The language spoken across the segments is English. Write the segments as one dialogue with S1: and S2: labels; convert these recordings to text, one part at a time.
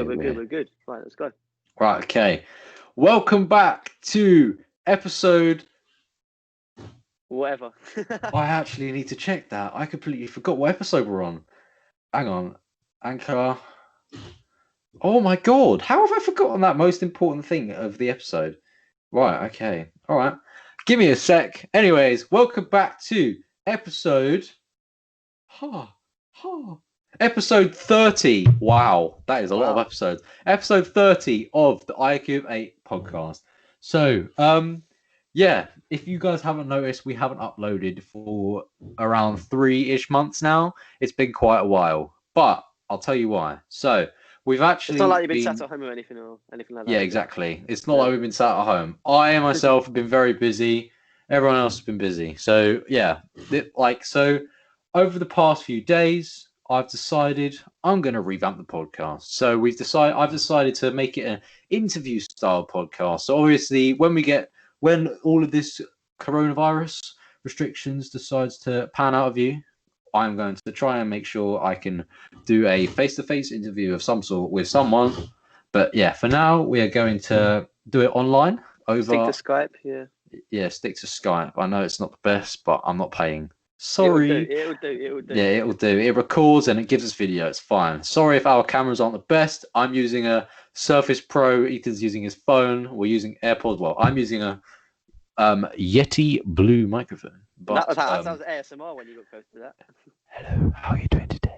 S1: We're good. We're good. Right, let's go.
S2: Right, okay. Welcome back to episode.
S1: Whatever.
S2: I actually need to check that. I completely forgot what episode we're on. Hang on. Anchor. Oh my god. How have I forgotten that most important thing of the episode? Right, okay. All right. Give me a sec. Anyways, welcome back to episode. Episode 30. Wow, that is a lot of episodes. Episode 30 of the IQ of 8 podcast. So, yeah, if you guys haven't noticed, we haven't uploaded for around 3-ish months now. It's been quite a while, but I'll tell you why. So, we've actually
S1: It's not like you've been sat at home or anything like that.
S2: Yeah, exactly. It's not like we've been sat at home. I myself have been very busy. Everyone else has been busy. So, yeah, over the past few days, I've decided I'm going to revamp the podcast. So I've decided to make it an interview style podcast. So obviously, when all of this coronavirus restrictions decides to pan out of view, I'm going to try and make sure I can do a face-to-face interview of some sort with someone. But yeah, for now, we are going to do it online over.
S1: Stick to Skype, yeah.
S2: Yeah, stick to Skype. I know it's not the best, but I'm not paying. Sorry.
S1: It will do.
S2: Yeah, it will do. It records and it gives us video. It's fine. Sorry if our cameras aren't the best. I'm using a Surface Pro. Ethan's using his phone. We're using AirPods. Well, I'm using a Yeti Blue microphone. But,
S1: that sounds ASMR when you got close to that.
S2: Hello, how are you doing today?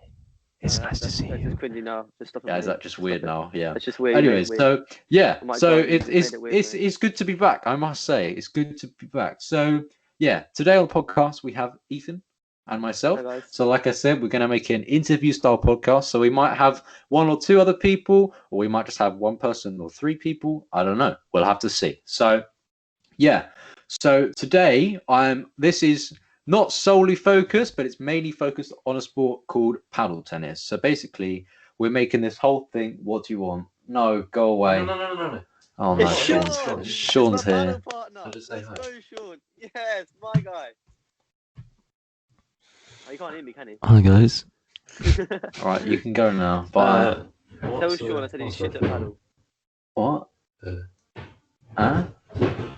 S2: It's nice to see you.
S1: Just cringy now. Just stop.
S2: Yeah, is that just weird now? Yeah.
S1: It's just weird.
S2: Anyways, so yeah, so it's good to be back. I must say, it's good to be back. So yeah, today on the podcast we have Ethan and myself.
S1: Hi,
S2: so like I said, we're going to make an interview style podcast. So we might have 1 or 2 other people, or we might just have 1 person or 3 people. I don't know. We'll have to see. So yeah. So today this is not solely focused, but it's mainly focused on a sport called paddle tennis. So basically, we're making this whole thing. What do you want? No, go away.
S3: No.
S2: Oh no,
S1: Sean.
S2: Sean's here.
S1: Let's go, Sean. Yes, my guy. Oh, you can't hear me, can you?
S2: Hi guys. All right, you can go now. Bye.
S1: Tell Sean I said he's shit at paddle.
S2: What? Huh?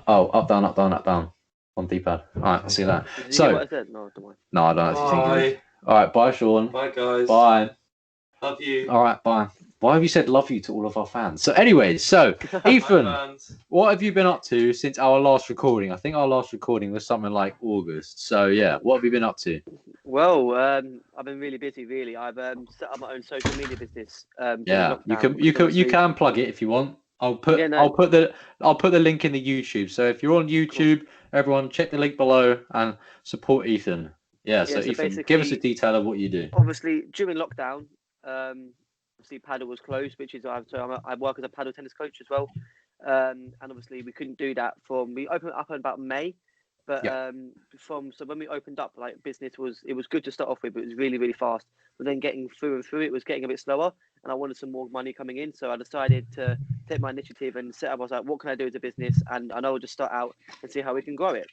S2: Oh, up, down. On D-pad. All right, see you later.
S1: Did you hear what I said? No, don't worry.
S2: No, I don't actually think. All right, bye, Sean.
S3: Bye, guys.
S2: Bye.
S3: Love you.
S2: All right, bye. Why have you said love you to all of our fans? So, anyways, Ethan, what have you been up to since our last recording? I think our last recording was something like August. So, yeah, what have you been up to?
S1: Well, I've been really busy. Really, I've set up my own social media business.
S2: Yeah, you can plug it if you want. I'll put the link in the YouTube. So if you're on YouTube, everyone check the link below and support Ethan. Yeah, so Ethan, give us a detail of what you do.
S1: Obviously, during lockdown, obviously Padel was closed, which is I work as a paddle tennis coach as well. And obviously we couldn't do that we opened up in about May. But so when we opened up, like business it was good to start off with, but it was really, really fast. But then getting through it was getting a bit slower, and I wanted some more money coming in. So I decided to take my initiative and set up. I was like, what can I do as a business? And I know I'll just start out and see how we can grow it.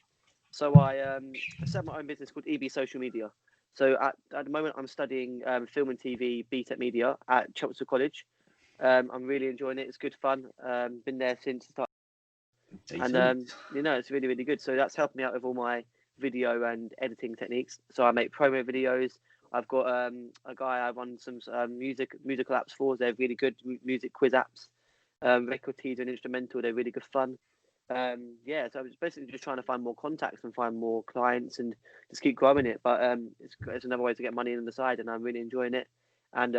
S1: So I set my own business called EB Social Media. So at the moment, I'm studying film and TV, BTEC Media at Chelmsford College. I'm really enjoying it. It's good fun. Been there since the start. And it's really, really good. So that's helped me out with all my video and editing techniques. So I make promo videos. I've got a guy I run some musical apps for. They're really good music quiz apps. Record teaser and instrumental. They're really good fun. So I was basically just trying to find more contacts and find more clients and just keep growing it. But it's another way to get money on the side, and I'm really enjoying it. And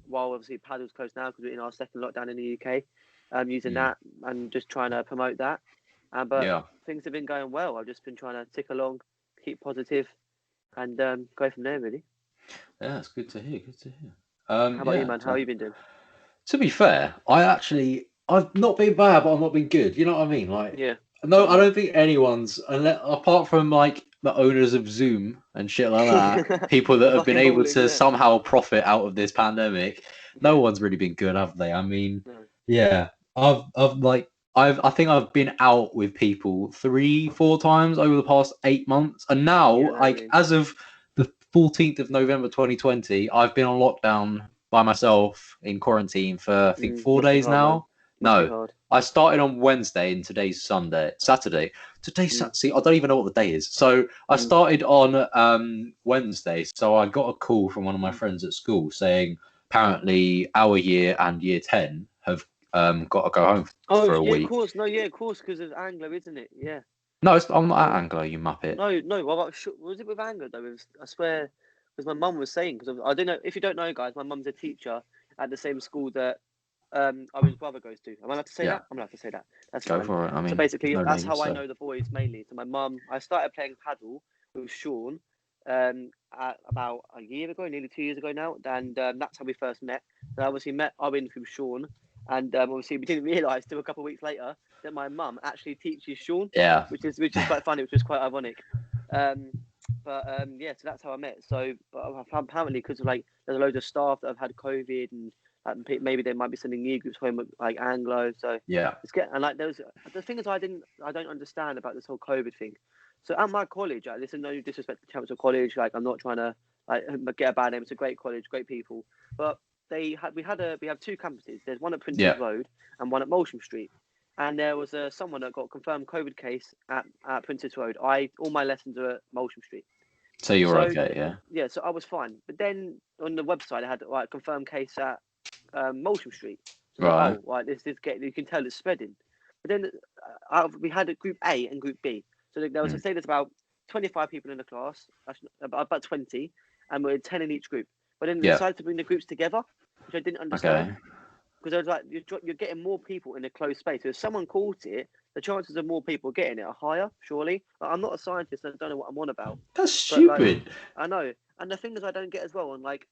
S1: while obviously Padel's closed now because we're in our second lockdown in the UK. Using that and just trying to promote that. But things have been going well. I've just been trying to tick along, keep positive, and go from there, really.
S2: Yeah, it's good to hear.
S1: How about you, man? How have you been doing?
S2: To be fair, I've not been bad, but I've not been good. You know what I mean? Like,
S1: yeah.
S2: No, I don't think anyone's, apart from like the owners of Zoom and shit like that, people that have been able to somehow profit out of this pandemic. No one's really been good, have they? I mean, yeah. I think I've been out with people 3-4 times over the past 8 months, and now as of the 14th of November 2020, I've been on lockdown by myself in quarantine for I think 4 days
S1: hard, man.
S2: now.
S1: Must be
S2: No,
S1: hard.
S2: I started on Wednesday and today's Saturday. See, I don't even know what the day is. So I started on Wednesday. So I got a call from one of my friends at school saying apparently our year and year 10 have got to go home for a
S1: yeah, of
S2: week.
S1: course. No, yeah, of course, because of Anglo, isn't it? Yeah.
S2: No, I'm not at Anglo, you muppet.
S1: No. Well, was it with Anglo though? I swear, because my mum was saying, because I don't know if you don't know, guys. My mum's a teacher at the same school that Owen's brother goes to. Am I allowed to say
S2: Yeah.
S1: that? I'm allowed to say that. That's
S2: Go
S1: fine.
S2: for it. I mean,
S1: So basically,
S2: no
S1: that's
S2: names,
S1: how I
S2: so.
S1: know the boys mainly. So my mum, I started playing paddle with Sean at about a year ago, nearly 2 years ago now, and that's how we first met. So I obviously met Owen through Sean, and obviously we didn't realise till a couple of weeks later that my mum actually teaches Sean,
S2: Yeah.
S1: which is quite funny, which was quite ironic. Yeah, so that's how I met. So, but apparently, because of like there's loads of staff that have had COVID, and like, maybe they might be sending new groups home like Anglo. So
S2: Yeah.
S1: it's getting, and like there was the thing is I don't understand about this whole COVID thing. So at my college, like, this is no disrespect to Chancellor College. Like I'm not trying to like get a bad name. It's a great college, great people. But we have two campuses. There's one at Princes Road and one at Molsham Street. And there was someone that got confirmed COVID case at Princess Road. All my lessons are at Molsham Street.
S2: So you were okay, yeah?
S1: Yeah, so I was fine. But then on the website, I had like confirmed case at Molsham Street. So
S2: Right.
S1: like, oh, right, you can tell it's spreading. But then we had a group A and group B. So there was say there's about 25 people in the class, about 20, and we're 10 in each group. But then they decided to bring the groups together, which I didn't understand.
S2: Okay.
S1: Because I was like, you're getting more people in a closed space. So if someone caught it, the chances of more people getting it are higher, surely. Like, I'm not a scientist and I don't know what I'm on about.
S2: That's stupid.
S1: Like, I know. And the thing is, I don't get as well. And like,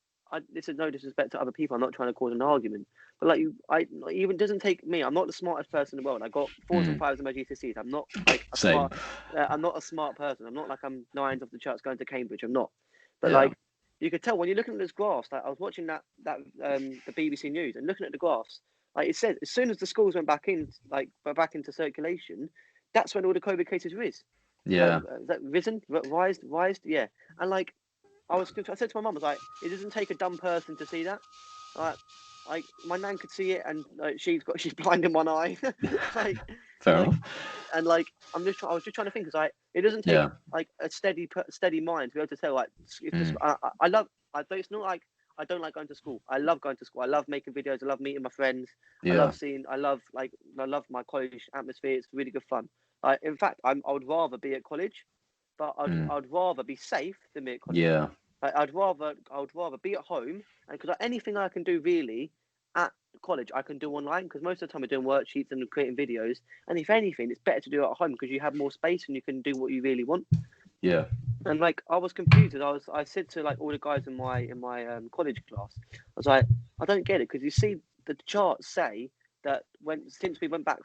S1: this is no disrespect to other people. I'm not trying to cause an argument. But like, even doesn't take me. I'm not the smartest person in the world. I got 4s and 5s in my GCSEs. I'm not like a
S2: Same.
S1: smart. I'm not a smart person. I'm not like I'm 9s off the charts going to Cambridge. I'm not. But like, you could tell when you're looking at this graphs. Like I was watching the BBC News and looking at the graphs. Like it said, as soon as the schools went back into circulation, that's when all the COVID cases rose.
S2: Yeah.
S1: Is that rised? Yeah. And like, I said to my mum, I was like, it doesn't take a dumb person to see that. Like my nan could see it, and she's blind in one eye. Like,
S2: Fair enough.
S1: And like, I was just trying to think, because like, it doesn't take like a steady mind to be able to tell. Like, it's just, it's not like I don't like going to school. I love going to school. I love making videos. I love meeting my friends.
S2: Yeah.
S1: I love my college atmosphere. It's really good fun. In fact, I would rather be at college, but I'd rather be safe than be at college.
S2: Yeah.
S1: Like, I would rather be at home, and because anything I can do really at college, I can do online. Because most of the time we're doing worksheets and creating videos. And if anything, it's better to do it at home because you have more space and you can do what you really want.
S2: Yeah.
S1: And like, I was confused. I said to like all the guys in my college class, I was like, I don't get it, because you see the charts say that since we went back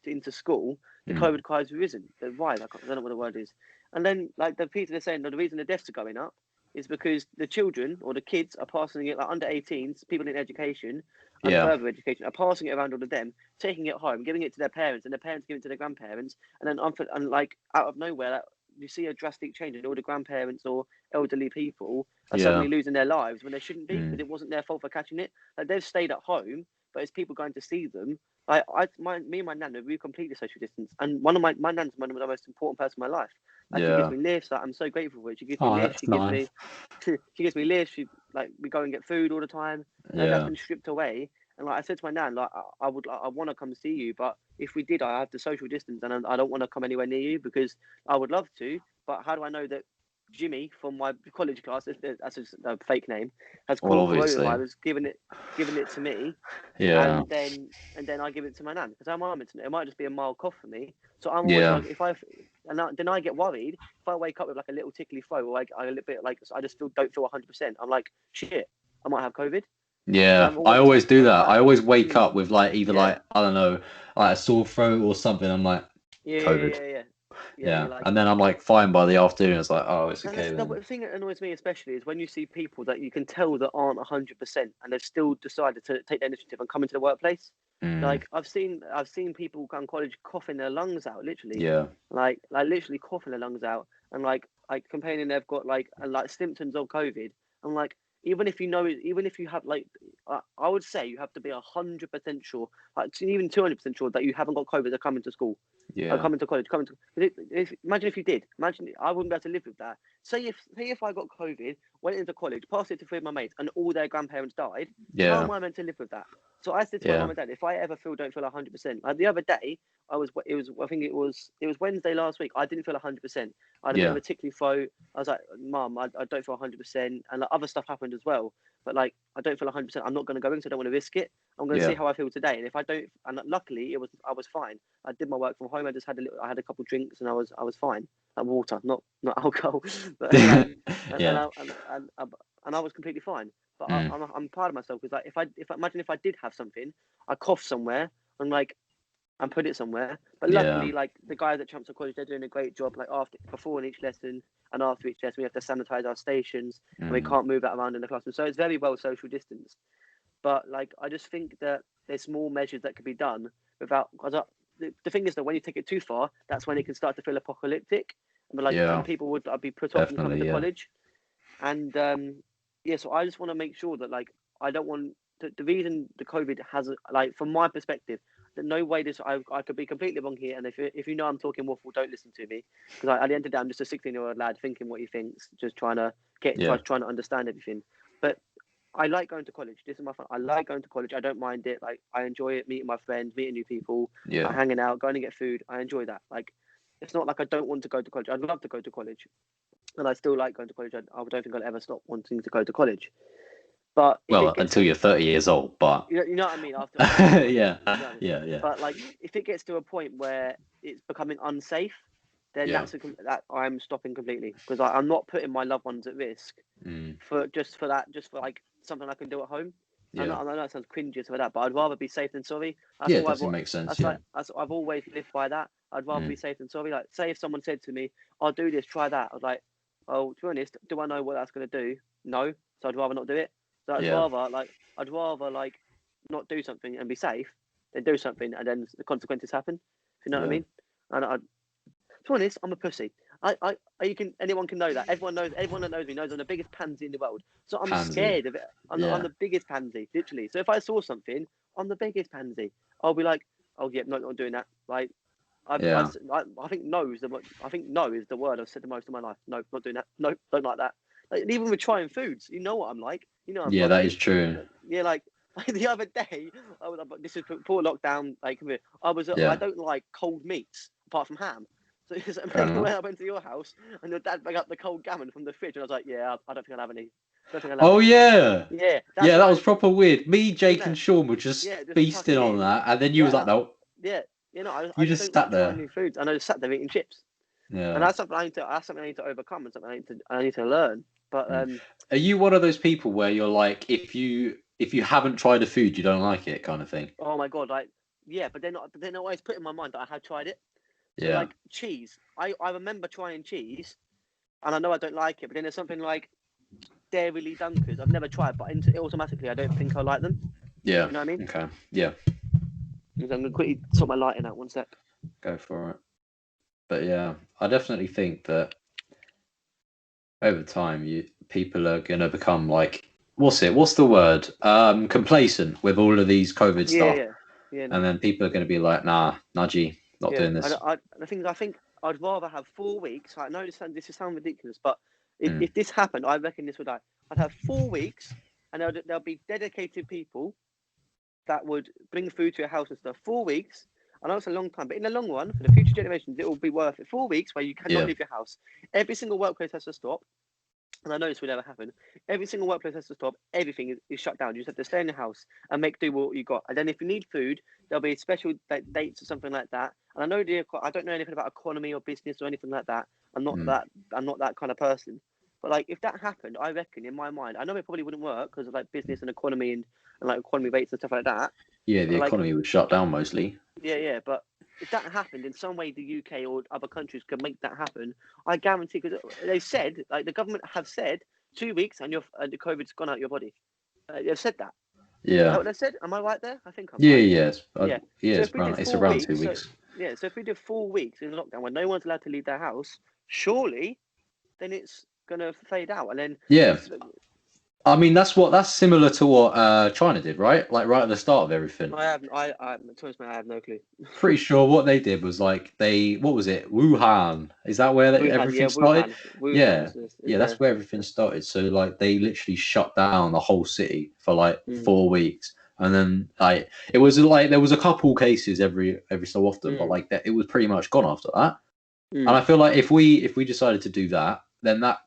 S1: into school, the COVID has risen. The rise, I don't know what the word is. And then like the people are saying that the reason the deaths are going up is because the children or the kids are passing it, like under 18s, people in education and further education are passing it around all of them, taking it home, giving it to their parents, and their parents giving it to their grandparents, and then like out of nowhere, like, you see a drastic change, and all the grandparents or elderly people are suddenly losing their lives when they shouldn't be, because it wasn't their fault for catching it. Like, they've stayed at home, but it's people going to see them. Like me and my nan, we completely social distance, and my nan's one of the most important person in my life. Like, she gives me lifts. Like, I'm so grateful for it. She gives me lifts. She gives me lifts. We go and get food all the time. And that's been stripped away. And like I said to my nan, like I want to come see you, but if we did, I have to social distance, and I don't want to come anywhere near you, because I would love to. But how do I know that Jimmy from my college class, that's a fake name, has caught coronavirus, given it to me, and then I give it to my nan, because I'm armed. It might just be a mild cough for me. So I'm always like, then I get worried if I wake up with like a little tickly throat, or like a little bit like I just don't feel 100%. I'm like, shit, I might have COVID.
S2: Yeah, I always do that. I always wake up with like either like, I don't know, like a sore throat or something. I'm like, COVID. Yeah.
S1: Like,
S2: And then I'm like fine by the afternoon. It's like, oh, it's okay then.
S1: The thing that annoys me especially is when you see people that you can tell that aren't 100% and they've still decided to take the initiative and come into the workplace. Like I've seen people go to college coughing their lungs out, literally.
S2: Yeah.
S1: Like literally coughing their lungs out, and like complaining they've got like symptoms of COVID. I'm like, even if you know it, even if you have like, I would say you have to be 100% sure, like even 200% sure that you haven't got COVID to coming to school, coming to college, imagine if you did. Imagine I wouldn't be able to live with that. Say if I got COVID, went into college, passed it to 3 of my mates, and all their grandparents died. How am I meant to live with that? So I said to my mum and dad, if I ever don't feel 100%, like the other day, I think it was Wednesday last week. I didn't feel 100%. I had a bit of a tickly throat. I was like, Mum, I don't feel 100%, and like, other stuff happened as well. But like, I don't feel 100%. I'm not going to go in, so I don't want to risk it. I'm going to see how I feel today, and if I don't, and luckily I was fine. I did my work from home. I just had I had a couple of drinks, and I was fine. Like water, not alcohol. But and I was completely fine. But I'm proud of myself because like if imagine if I did have something, I coughed somewhere and put it somewhere. But luckily, like the guys at Champson College, they're doing a great job. Like before in each lesson and after each lesson, we have to sanitize our stations and we can't move that around in the classroom. So it's very well social distanced. But like I just think that there's small measures that could be done without. Because the thing is that when you take it too far, that's when it can start to feel apocalyptic. And and people would be put off from coming to college. And so I just want to make sure that like I don't want the reason the COVID has like from my perspective, that no way I could be completely wrong here. And if you know I'm talking waffle, don't listen to me because at the end of the day I'm just a 16-year-old lad thinking what he thinks, just trying to trying to understand everything. But I like going to college. This is my fun. I like going to college. I don't mind it. Like I enjoy it, meeting my friends, meeting new people, hanging out, going to get food. I enjoy that. Like it's not like I don't want to go to college. I'd love to go to college. And I still like going to college. I don't think I'll ever stop wanting to go to college. But
S2: until you're 30 years old, but
S1: you know what I mean. After
S2: yeah.
S1: But like, if it gets to a point where it's becoming unsafe, then that I'm stopping completely because I'm not putting my loved ones at risk for like something I can do at home. I know it sounds cringy for that, but I'd rather be safe than sorry.
S2: It doesn't make sense.
S1: I've always lived by that. I'd rather be safe than sorry. Like, say if someone said to me, "I'll do this, try that," I was like, "Oh, to be honest, do I know what that's going to do? No, so I'd rather not do it. So I'd rather not do something and be safe than do something and then the consequences happen. If you know what I mean? And to be honest, I'm a pussy. Anyone can know that. Everyone that knows me knows I'm the biggest pansy in the world. So I'm scared of it. I'm the biggest pansy, literally. So if I saw something, I'm the biggest pansy. I'll be like, oh yeah, no, not doing that. Like, I think no is the word I've said the most in my life. No, not doing that. No, don't like that. Like, even with trying foods, you know what I'm like. You know,
S2: that is true.
S1: Yeah, like the other day, this is before lockdown. Like, I don't like cold meats apart from ham. So when I went to your house and your dad brought up the cold gammon from the fridge, and I was like, yeah, I don't think I'll have any.
S2: That was proper weird. Me, Jake, and Sean were just feasting on that, and then you was like, no.
S1: Yeah, I just don't like trying new foods, and I just sat there eating chips.
S2: Yeah,
S1: and that's something I need to overcome, and something I need to learn. But
S2: are you one of those people where you're like, if you haven't tried a food, you don't like it, kind of thing?
S1: Oh my god, like but then I always put in my mind that I had tried it. So like cheese, I remember trying cheese, and I know I don't like it. But then there's something like Dairy Dunkers. I've never tried, but automatically I don't think I like them.
S2: Yeah,
S1: you know what I mean?
S2: Okay, yeah.
S1: I'm gonna quickly sort my lighting out. 1 sec.
S2: Go for it. But yeah, I definitely think that over time, people are gonna become like, what's the word? Complacent with all of these COVID stuff.
S1: Yeah.
S2: And then people are gonna be like, nah, nudgy, not doing this.
S1: I think I'd rather have 4 weeks. I know this sounds ridiculous, but if this happened, I reckon this would. I'd have 4 weeks, and there'll be dedicated people that would bring food to your house and stuff. 4 weeks. I know it's a long time, but in the long run, for the future generations, it will be worth it. 4 weeks where you cannot leave your house. Every single workplace has to stop. And I know this will never happen. Every single workplace has to stop. Everything is shut down. You just have to stay in your house and make do what you got. And then if you need food, there'll be special dates or something like that. And I don't know anything about economy or business or anything like that. I'm not that kind of person. But like, if that happened, I reckon in my mind, I know it probably wouldn't work because of like business and economy and like economy rates and stuff like that.
S2: Yeah, the economy would shut down mostly.
S1: Yeah, but if that happened in some way, the UK or other countries could make that happen. I guarantee, because they said, like the government have said, 2 weeks and the COVID's gone out your body. They've said that.
S2: Yeah.
S1: Is that what they said? Am I right there? I think I'm
S2: right.
S1: Yes.
S2: It's around 2 weeks.
S1: So if we do 4 weeks in lockdown when no one's allowed to leave their house, surely then it's going to fade out. And then
S2: I mean, that's similar to what China did, right? Like right at the start of everything.
S1: To be honest, mate, I have no clue.
S2: Pretty sure what they did was like what was it? Wuhan. Is that where
S1: Wuhan,
S2: everything
S1: yeah,
S2: started?
S1: Wuhan
S2: Yeah.
S1: is
S2: Yeah, that's where everything started. So like they literally shut down the whole city for like
S1: mm,
S2: 4 weeks. And then like it was like there was a couple cases every so often, but
S1: mm,
S2: like that it was pretty much gone after that. And
S1: mm.
S2: I feel like if we decided to do that, then that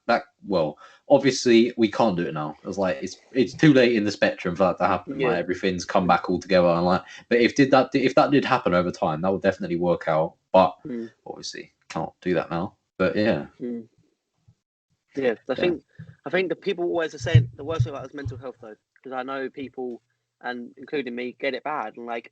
S2: well, obviously we can't do it now. It's like it's too late in the spectrum for that to happen. Like
S1: Yeah.
S2: everything's come back all together, and like, but if that did happen over time, that would definitely work out. But
S1: Mm,
S2: obviously can't do that now. But yeah,
S1: mm. Yeah,
S2: yeah,
S1: I think the people always are saying the worst thing about it is mental health though, because I know people, and including me, get it bad, and like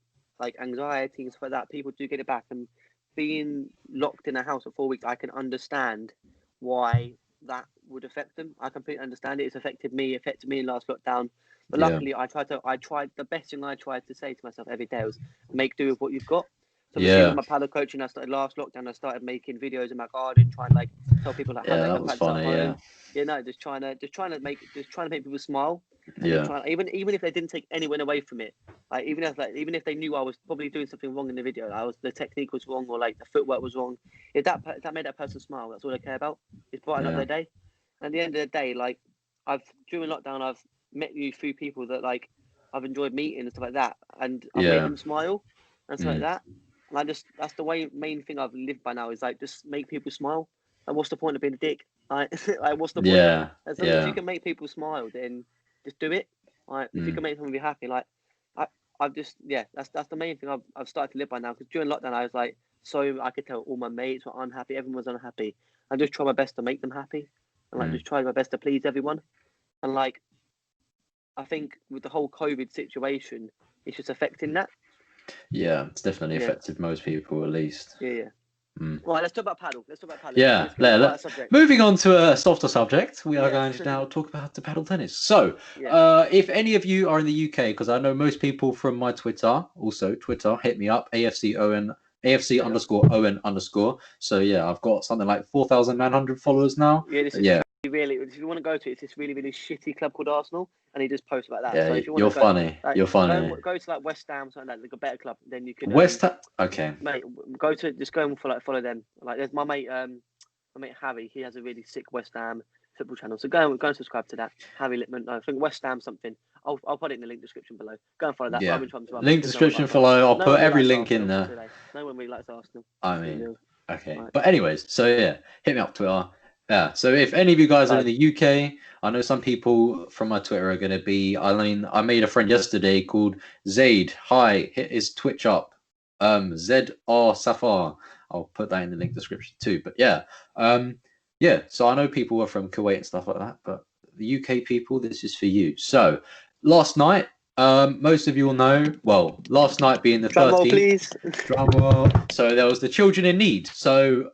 S1: anxiety and stuff like that. People do get it back, and being locked in a house for 4 weeks, I can understand why that would affect them. I completely understand it. It's affected me in last lockdown. But
S2: yeah,
S1: luckily, I tried the best thing I tried to say to myself every day was make do with what you've got. So obviously with
S2: yeah,
S1: my paddle coaching, I started last lockdown. I started making videos in my garden, trying like tell people like how
S2: yeah.
S1: they
S2: That
S1: can
S2: was
S1: practice at
S2: funny. Yeah,
S1: home. Yeah, no, just trying to make people smile, and just
S2: yeah,
S1: trying even if they didn't take anyone away from it, like even if they knew I was probably doing something wrong in the video, the technique was wrong or like the footwork was wrong, if that made that person smile, that's all I care about. It's brighten up
S2: yeah,
S1: their day. And at the end of the day, like during lockdown, I've met new few people that like I've enjoyed meeting and stuff like that, and I've made
S2: yeah,
S1: them smile and stuff like
S2: mm,
S1: that. And I just that's the main thing I've lived by now is like just make people smile. And what's the point of being a dick? Like, like what's the point?
S2: yeah,
S1: As long as you
S2: yeah,
S1: can make people smile, then just do it. Like if you
S2: mm,
S1: can make someone be happy, like I, I've just that's the main thing I've started to live by now. Because during lockdown, I was like, so I could tell all my mates were unhappy, everyone was unhappy. I just try my best to make them happy, and like
S2: mm.
S1: just try my best to please everyone. And like I think with the whole COVID situation, it's just affecting that.
S2: Yeah. It's definitely
S1: Yeah,
S2: affected most people at least.
S1: yeah.
S2: Mm.
S1: Right, let's talk about paddle. Let's talk about paddle.
S2: Yeah,
S1: Let's get on a lighter subject.
S2: moving on to a softer subject, we are going
S1: Yes.
S2: to now talk about the paddle tennis. So,
S1: Yeah.
S2: if any of you are in the UK, because I know most people from my Twitter, also Twitter, hit me up, AFC
S1: There you go.
S2: underscore Owen underscore. So yeah, I've got something like 4,900 followers now.
S1: Yeah, this is
S2: Yeah,
S1: really. If you want to go to it, it's this really shitty club called Arsenal, and he just posts about that. So
S2: yeah,
S1: if you want to
S2: you're
S1: go,
S2: funny.
S1: like,
S2: You're funny.
S1: go to like West Ham, something like a better club, then you can
S2: West Ham. Okay.
S1: mate, go to just go and follow them. Like there's my mate Harry. He has a really sick West Ham football channel. So go and subscribe to that. Harry Littman. No, I think West Ham something. I'll put it in the link description below. Go and follow that.
S2: Yeah.
S1: Owen Trump's rubbish
S2: Link
S1: because no one
S2: description
S1: likes Arsenal.
S2: below. I'll
S1: No
S2: put
S1: one really
S2: every
S1: likes
S2: link in
S1: Arsenal,
S2: there.
S1: do they? No one really likes Arsenal.
S2: I
S1: Let's be
S2: mean,
S1: real.
S2: okay.
S1: Right.
S2: But anyways, so yeah, hit me up Twitter. Yeah. So if any of you guys are in
S1: So
S2: the UK, I know some people from my Twitter are going to be. I mean, I made a friend yesterday called Zaid. Hi, hit his Twitch up. ZR Safar. I'll put that in the link description too. But yeah, yeah. So I know people are from Kuwait and stuff like that, but the UK people, this is for you. So last night, most of you will know. Well, last night being the
S1: drum roll,
S2: 13th.
S1: please.
S2: Drum roll. So there was the children in need. So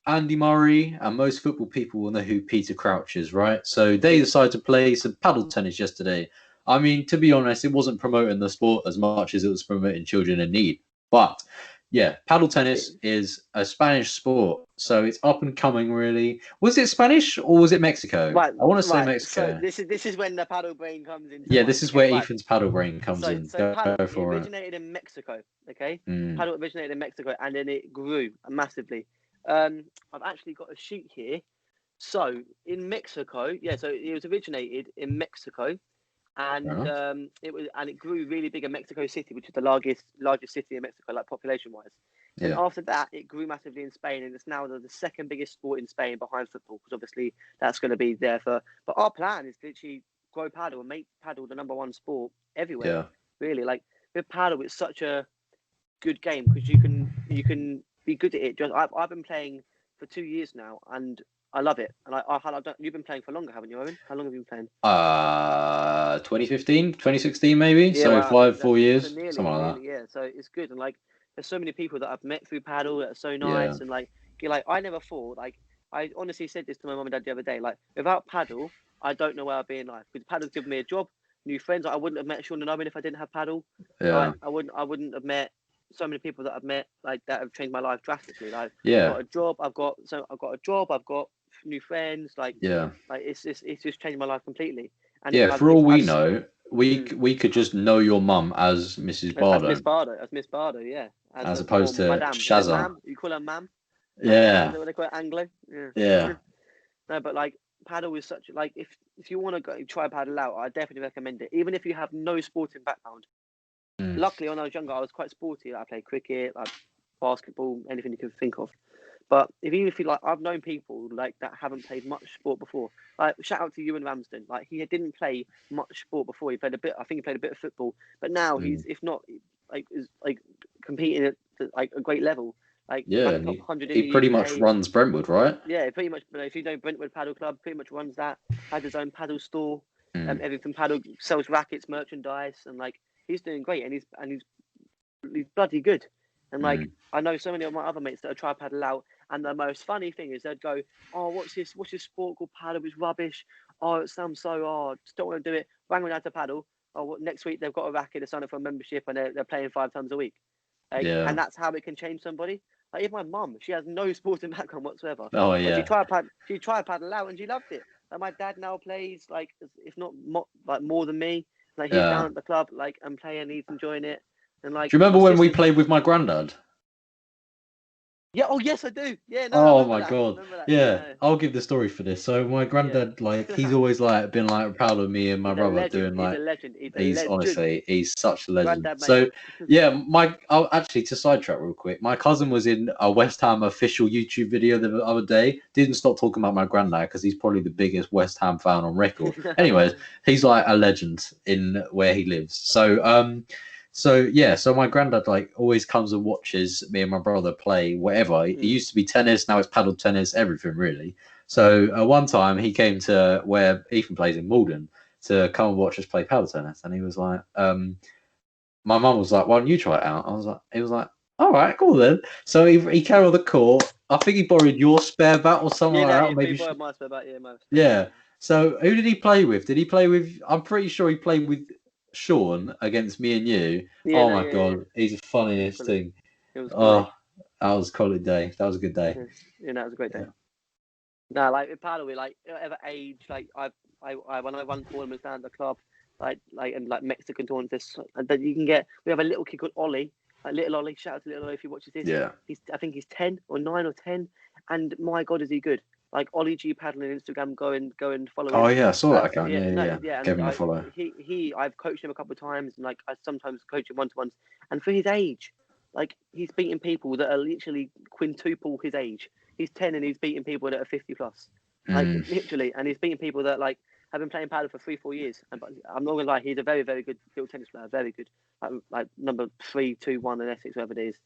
S2: Andy Murray and most football people will know who Peter Crouch is, right? So they decided to play some paddle tennis yesterday. I mean, to be honest, it wasn't promoting the sport as much as it was promoting children in need. But yeah, paddle tennis is a Spanish sport, so it's up and coming. Really, was it Spanish or was it Mexico?
S1: Right,
S2: I want to say
S1: right. So
S2: Mexico.
S1: this is when the paddle brain comes into
S2: Yeah,
S1: mind.
S2: this is
S1: Okay,
S2: where
S1: right.
S2: Ethan's paddle brain comes in.
S1: So
S2: Go
S1: paddle it
S2: for it.
S1: originated in Mexico. Okay,
S2: Mm.
S1: paddle originated in Mexico, and then it grew massively. I've actually got a sheet here. So in Mexico, yeah. So it was originated in Mexico, and it grew really big in Mexico City, which is the largest city in Mexico, like population wise. Then
S2: Yeah.
S1: after that, it grew massively in Spain, and it's now the second biggest sport in Spain behind football, because obviously that's going to be there for. But our plan is to literally grow paddle and make paddle the number one sport everywhere.
S2: Yeah.
S1: Really, like with paddle, it's such a good game because you can be good at it. Just I've been playing for 2 years now, and I love it. And I don't, you've been playing for longer, haven't you, Owen? How long have you been playing?
S2: 2015, 2016 maybe.
S1: Yeah,
S2: So
S1: wow.
S2: five,
S1: That,
S2: 4 years,
S1: so nearly,
S2: something like that.
S1: yeah. So it's good, and like there's so many people that I've met through paddle that are so
S2: Yeah.
S1: nice, and like I never thought like I honestly said this to my mum and dad the other day. Like without paddle, I don't know where I'd be in life because paddle's given me a job, new friends. I wouldn't have met Sean and Owen if I didn't have paddle.
S2: Yeah.
S1: I wouldn't have met so many people that I've met like that have changed my life drastically. Like
S2: Yeah.
S1: I've got a job. I've got new friends. Like
S2: Yeah.
S1: it's just changed my life completely. And
S2: Yeah, for all we know, we could just know your mum as Mrs.
S1: as Miss
S2: Bardo,
S1: Bardo, yeah,
S2: as
S1: or
S2: opposed to
S1: Madame. Is it
S2: Shazza.
S1: Ma'am? You call her Ma'am? Is
S2: Yeah,
S1: that what they call it, Anglo? Yeah.
S2: yeah.
S1: No, but like paddle is such like if you want to go try paddle out, I definitely recommend it. Even if you have no sporting background.
S2: Mm.
S1: Luckily, when I was younger, I was quite sporty. Like, I played cricket, like basketball, anything you can think of. But even if you like, I've known people like that haven't played much sport before. Like shout out to Ewan Ramsden. Like he didn't play much sport before. He played a bit. I think he played a bit of football. But now he's, if not, like is like competing at like a great level. Like
S2: Yeah,
S1: ranked
S2: and
S1: top 100 in
S2: he
S1: the
S2: pretty much
S1: UK.
S2: runs Brentwood, right?
S1: Yeah, pretty much. But if you know Brentwood Paddle Club, pretty much runs that. Has his own paddle store. Everything paddle, sells rackets, merchandise, and like he's doing great. And he's bloody good. And like I know so many of my other mates that are trying to paddle out, and the most funny thing is they'd go, "Oh, what's this sport called paddle? It's rubbish. Oh, it sounds so hard. Just don't want to do it." Bang on down to paddle. Oh, next week they've got a racket, they sign up for a membership, and they're playing 5 times a week. Like,
S2: Yeah.
S1: and that's how it can change somebody. Like even my mum, she has no sporting background whatsoever.
S2: Oh
S1: But
S2: yeah.
S1: she tried paddle out and she loved it. Like my dad now plays like if not like more than me. Like he's down at the club like and playing, he's enjoying it. And like,
S2: do you remember
S1: my
S2: when we
S1: sisters,
S2: played with my granddad?
S1: yeah. Oh yes, I do. Yeah, no, I
S2: Oh
S1: remember
S2: my
S1: that.
S2: god.
S1: I remember that. Yeah,
S2: Yeah,
S1: no,
S2: I'll give the story for this. So my
S1: yeah.
S2: granddad, like, he's always like been like proud of me and my
S1: He's a
S2: brother
S1: legend.
S2: doing
S1: He's a
S2: like
S1: legend. He's a
S2: he's
S1: legend.
S2: honestly he's such a legend.
S1: Granddad, mate.
S2: So yeah, I'll actually to sidetrack real quick. My cousin was in a West Ham official YouTube video the other day. Didn't stop talking about my granddad because he's probably the biggest West Ham fan on record. Anyways, he's like a legend in where he lives. So yeah, so my granddad like always comes and watches me and my brother play whatever. It used to be tennis, now it's paddle tennis, everything really. So one time he came to where Ethan plays in Malden to come and watch us play paddle tennis, and he was like, my mum was like, "Why don't you try it out?" He was like, "All right, cool then." So he came on the court. I think he borrowed your spare bat or something
S1: Yeah,
S2: like
S1: no,
S2: that.
S1: he
S2: Maybe
S1: borrowed my spare bat. Yeah,
S2: yeah. So who did he play with? Did he play with? I'm pretty sure he played with Sean against me and you.
S1: Yeah,
S2: Oh
S1: no,
S2: my
S1: yeah.
S2: god, he's the funniest thing.
S1: It was quality.
S2: Oh, that was a quality day. That was a good day.
S1: Yeah, that was a great day.
S2: Yeah.
S1: No, like with paddle, we like whatever age, like I when I run tournaments down at the club, like and like Mexican tournaments, and then you can get. We have a little kid called Ollie, like little Ollie. Shout out to little Ollie if he watches this.
S2: Yeah.
S1: I think he's 10 or 9 or 10, and my God, is he good? Like Ollie G paddling on Instagram, go and follow him.
S2: Oh yeah, I saw that account. Yeah.
S1: And
S2: Gave him a follow.
S1: I've coached him a couple of times, and like I sometimes coach him 1-to-1s, and for his age, like he's beating people that are literally quintuple his age. He's 10 and he's beating people that are 50 plus, like literally, and he's beating people that like have been playing paddle for 3-4 years. And but I'm not gonna lie, he's a very very good field tennis player, very good, like number 3, 2, 1 in Essex, whatever it is.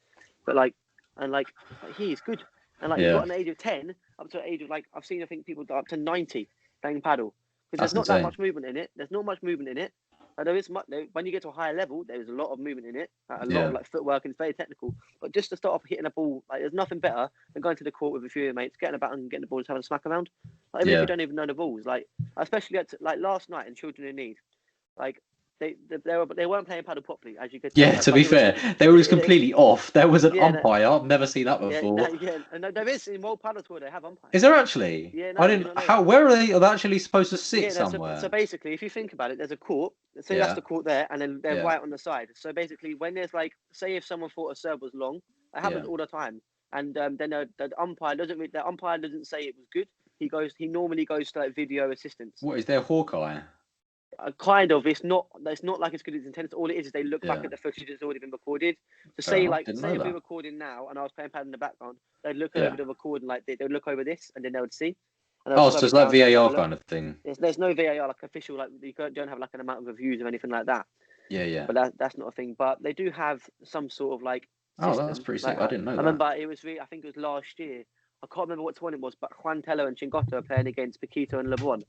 S1: But like he is good, and like he's got an age of 10 up to an age of like I've seen I think people up to 90 playing paddle because there's not that much movement in it. There's not much movement in it. There is much when you get to a higher level. There's a lot of movement in it, a lot of like footwork, and it's very technical. But just to start off hitting a ball, like there's nothing better than going to the court with a few of your mates, getting a bat and getting the ball and having a smack around. Like, even if you don't even know the rules, like especially like last night in Children in Need, like they weren't playing paddle properly, as you could tell.
S2: Yeah,
S1: Like,
S2: to be fair, they were just completely off. There was an
S1: Yeah,
S2: umpire. I've never seen that before.
S1: and there is in World Paddle Tour they have umpires.
S2: Is there actually?
S1: Yeah, no,
S2: I
S1: do you
S2: didn't.
S1: not know
S2: How?
S1: that?
S2: Where are they? Are they actually supposed to sit
S1: Yeah, no,
S2: somewhere?
S1: so basically, if you think about it, there's a court. Say that's the court there, and then they're right on the side. So basically, when there's like, say if someone thought a serve was long, it happens all the time, and then the umpire doesn't say it was good. He normally goes to like video assistance.
S2: What is there, Hawkeye?
S1: Kind of. It's not like as good as intense. All it is they look back at the footage that's already been recorded. So say if we're recording now and I was playing pad in the background, they'd look over the recording, like they'd look over this and then they would see.
S2: So it's like VAR kind of thing.
S1: There's no VAR like official, like you don't have like an amount of reviews or anything like that.
S2: Yeah.
S1: But that's not a thing. But they do have some sort of like system.
S2: Oh, that's pretty sick.
S1: Like,
S2: I didn't know that.
S1: I remember it was I think it was last year. I can't remember what one it was, but Juan Tello and Chingotta are playing against Paquito and LeBron.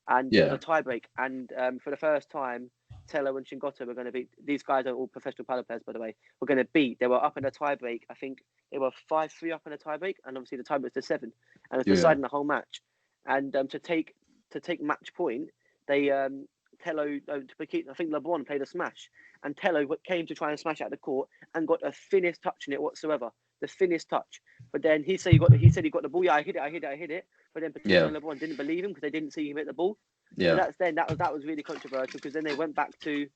S1: And it was a tiebreak. And for the first time, Tello and Chingotta were going to beat. These guys are all professional paddle players, by the way. Were going to beat. They were up in a tiebreak. I think they were 5-3 up in a tiebreak, and obviously the tiebreak was to 7, and it's deciding the whole match. And to take match point, they Tello to Paquito. I think LeBron played a smash, and Tello came to try and smash out the court and got a thinnest touch in it whatsoever. The thinnest touch. But then he said he got the ball. Yeah, I hit it. But then Petito and LeBron didn't believe him because they didn't see him hit the ball.
S2: Yeah.
S1: So that was really controversial because then they went back to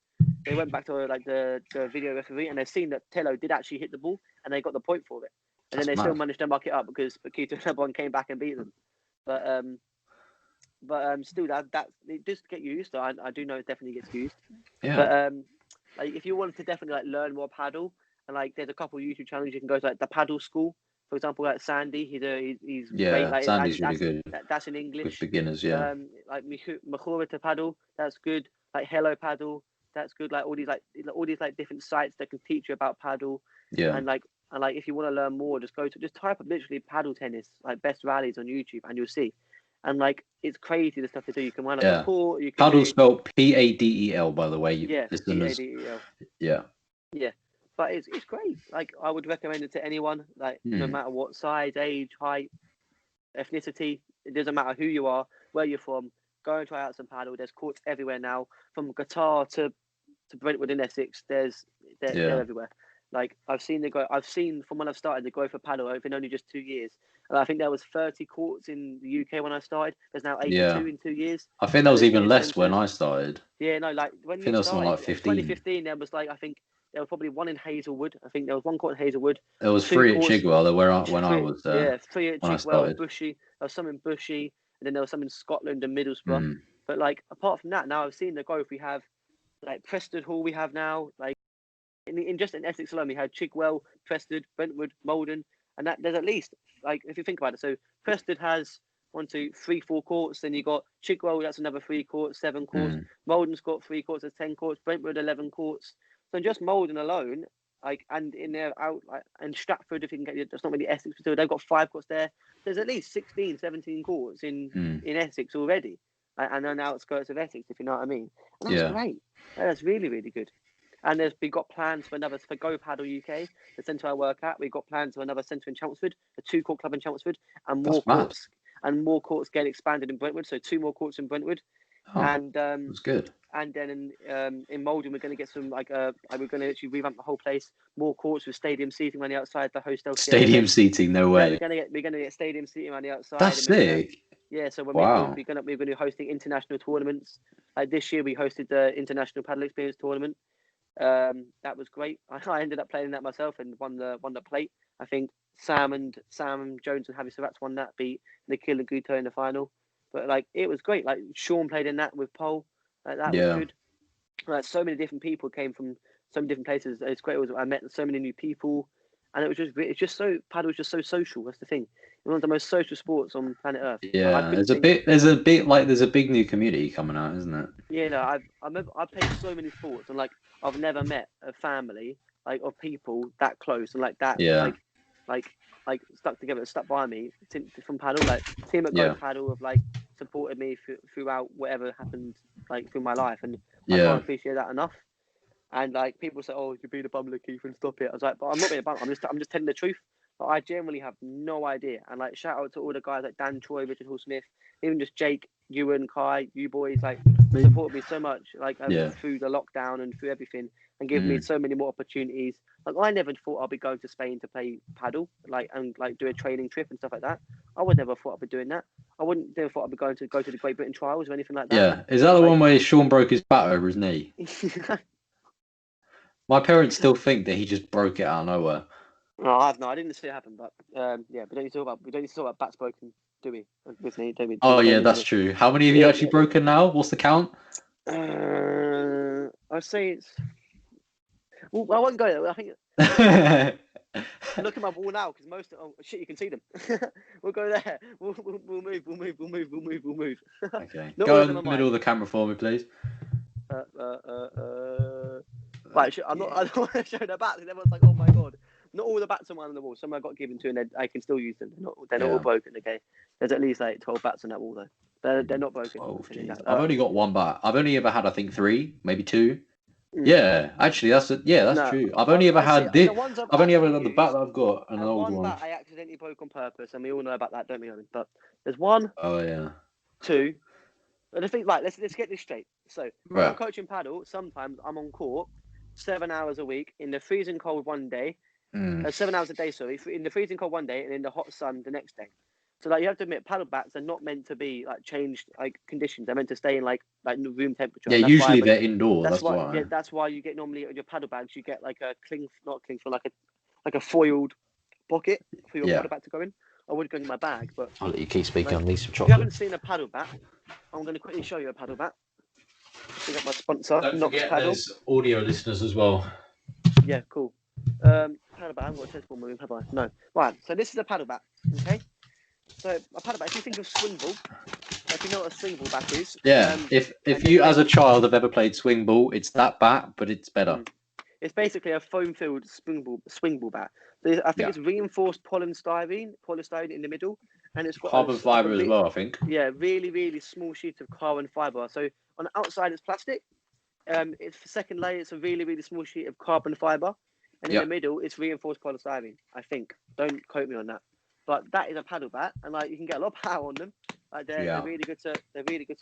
S1: like the video referee and they've seen that Tello did actually hit the ball and they got the point for it. And then they still managed to muck it up because Petito and LeBron came back and beat them. But still that it does get used. So I do know it definitely gets used.
S2: Yeah.
S1: But like if you wanted to definitely like learn more paddle, and like there's a couple of YouTube channels you can go to, like the Paddle School, for example, like Sandy. He's great. Like
S2: Sandy's really good.
S1: That's in English.
S2: With beginners, yeah.
S1: Like Mahura to Paddle, that's good. Like Hello Paddle, that's good. Like all these different sites that can teach you about paddle.
S2: Yeah.
S1: And if you want to learn more, just type up literally paddle tennis, like best rallies on YouTube, and you'll see. And like it's crazy the stuff they do. You can run up the court. You can
S2: paddle spelled Padel, by the way.
S1: Yeah, Padel.
S2: Yeah.
S1: Yeah, but it's great. Like I would recommend it to anyone. Like no matter what size, age, height, ethnicity, it doesn't matter who you are, where you're from. Go and try out some paddle. There's courts everywhere now, from Qatar to Brentwood in Essex. They're everywhere. Like I've seen from when I've started the growth of paddle in only just 2 years. And I think there was 30 courts in the UK when I started. There's now 82 in 2 years.
S2: I think there was even less when I started.
S1: Yeah, no, like when
S2: I think there was something like 15.
S1: 2015, there was like I think there was probably one in Hazelwood. I think there was one court in Hazelwood.
S2: There was 3 at Chigwell when I was there.
S1: Yeah, 3 at Chigwell, Bushy. There was some in Bushy, and then there was some in Scotland and Middlesbrough. But like apart from that, now I've seen the growth. We have like Preston Hall. We have now like in Essex alone, we had Chigwell, Preston, Brentwood, Malden, and that there's at least like if you think about it. So Preston has 1, 2, 3, 4 courts. Then you got Chigwell. That's another 3 courts, 7 courts. Malden's got 3 courts. There's 10 courts. Brentwood 11 courts. So just Malden alone, like and in there out like and Stratford, if you can get that's not really Essex, but they've got 5 courts there. There's at least 16, 17 courts in Essex already, and on the outskirts of Essex, if you know what I mean. And that's great. That's really really good. And we've got plans for Go Paddle UK, the centre I work at. We've got plans for another centre in Chelmsford, a 2-court club in Chelmsford, and more courts getting expanded in Brentwood. So 2 more courts in Brentwood.
S2: That's good.
S1: And then in Malden, we're going to get some we're going to actually revamp the whole place. More courts with stadium seating on the outside. The hostel
S2: stadium seating, no way.
S1: Yeah, we're going to get stadium seating on the outside.
S2: That's sick.
S1: Yeah, so we're going to be hosting international tournaments. Like this year, we hosted the International Paddle Experience tournament. That was great. I ended up playing that myself and won the plate. I think Sam Jones and Javi Serats won that, beat Nikhil and Guto in the final. But like it was great. Like Sean played in that with Pole. Like that was good. Like so many different people came from so many different places. It's great. I met so many new people, and it's just so paddle is just so social. That's the thing. It's one of the most social sports on planet Earth.
S2: Yeah, there's a big new community coming out, isn't it?
S1: Yeah, no, I've played so many sports and like I've never met a family like of people that close and like that.
S2: Yeah.
S1: Like stuck together, stuck by me from paddle. Like team at Go Paddle have like supported me throughout whatever happened like through my life, and I can't appreciate that enough. And like people say, "Oh, you're being a bummer, Keith, and stop it." I was like, "But I'm not being a bummer. I'm just telling the truth." But I genuinely have no idea. And like shout out to all the guys like Dan Troy, Richard Hall Smith, even just Jake, Ewan, Kai, you boys like supported me so much like through the lockdown and through everything, and given me so many more opportunities. Like I never thought I'd be going to Spain to play paddle, and do a training trip and stuff like that. I would never thought I'd be doing that. I wouldn't never thought I'd be going to the Great Britain Trials or anything like that.
S2: Yeah, is that the one where Sean broke his bat over his knee? My parents still think that he just broke it out of nowhere.
S1: No, I didn't see it happen, but we don't need to talk about bats broken, do we? With me, don't we?
S2: Oh yeah, that's true. How many have you actually broken now? What's the count?
S1: I'd say it's. Well, I won't go there. I think. Look at my wall now because most. Oh shit! You can see them. We'll go there. We'll move.
S2: Okay. Go in the middle of the camera for me, please.
S1: Right, I don't want to show the bats. Everyone's like, "Oh my god!" Not all the bats are on the wall. Some I got given to, and I can still use them. They're not all broken. Okay, there's at least like 12 bats on that wall though. They're not broken.
S2: I've only got 1 bat. I've only ever had I think 3, maybe 2. Yeah, actually that's true. I've only ever had this. I've only ever had the bat that I've got and an old one.
S1: Bat I accidentally broke on purpose, and we all know about that, don't we? But there's 1.
S2: Oh yeah.
S1: 2. And I think let's get this straight. So when I'm coaching paddle, sometimes I'm on court 7 hours a week in the freezing cold one day, 7 hours a day, sorry, in the freezing cold one day and in the hot sun the next day. So like you have to admit, paddle bats are not meant to be like changed like conditions. They're meant to stay in like room temperature.
S2: Yeah,
S1: That's
S2: usually
S1: why,
S2: they're indoor.
S1: that's
S2: That's
S1: why.
S2: why.
S1: Yeah, that's why you get normally in your paddle bags. You get like a like a foiled pocket for your
S2: Yeah.
S1: paddle bat to go in. I would go in my bag, but
S2: I'll let you keep speaking.
S1: like,
S2: I need some
S1: if you
S2: chocolate.
S1: haven't seen a paddle bat, I'm going to quickly show you a paddle bat. We got my sponsor,
S2: Don't
S1: Knox
S2: forget,
S1: Paddle.
S2: there's audio listeners as well.
S1: Yeah, cool. Paddle bat. I haven't got a test ball moving, have I? No. Right. So this is a paddle bat. Okay. So a paddle bat. If you think of swing ball, if you know what a swing ball bat is.
S2: Yeah. If you as a child have ever played swing ball, it's that bat, but it's better.
S1: It's basically a foam-filled swing ball bat. So I think it's reinforced polystyrene in the middle, and it's got
S2: carbon fiber as well. I think.
S1: Yeah, really, really small sheet of carbon fiber. So on the outside it's plastic. It's the second layer. It's a really, really small sheet of carbon fiber, and in the middle it's reinforced polystyrene. I think. Don't quote me on that. But that is a paddle bat, and like you can get a lot of power on them. Like they're really good to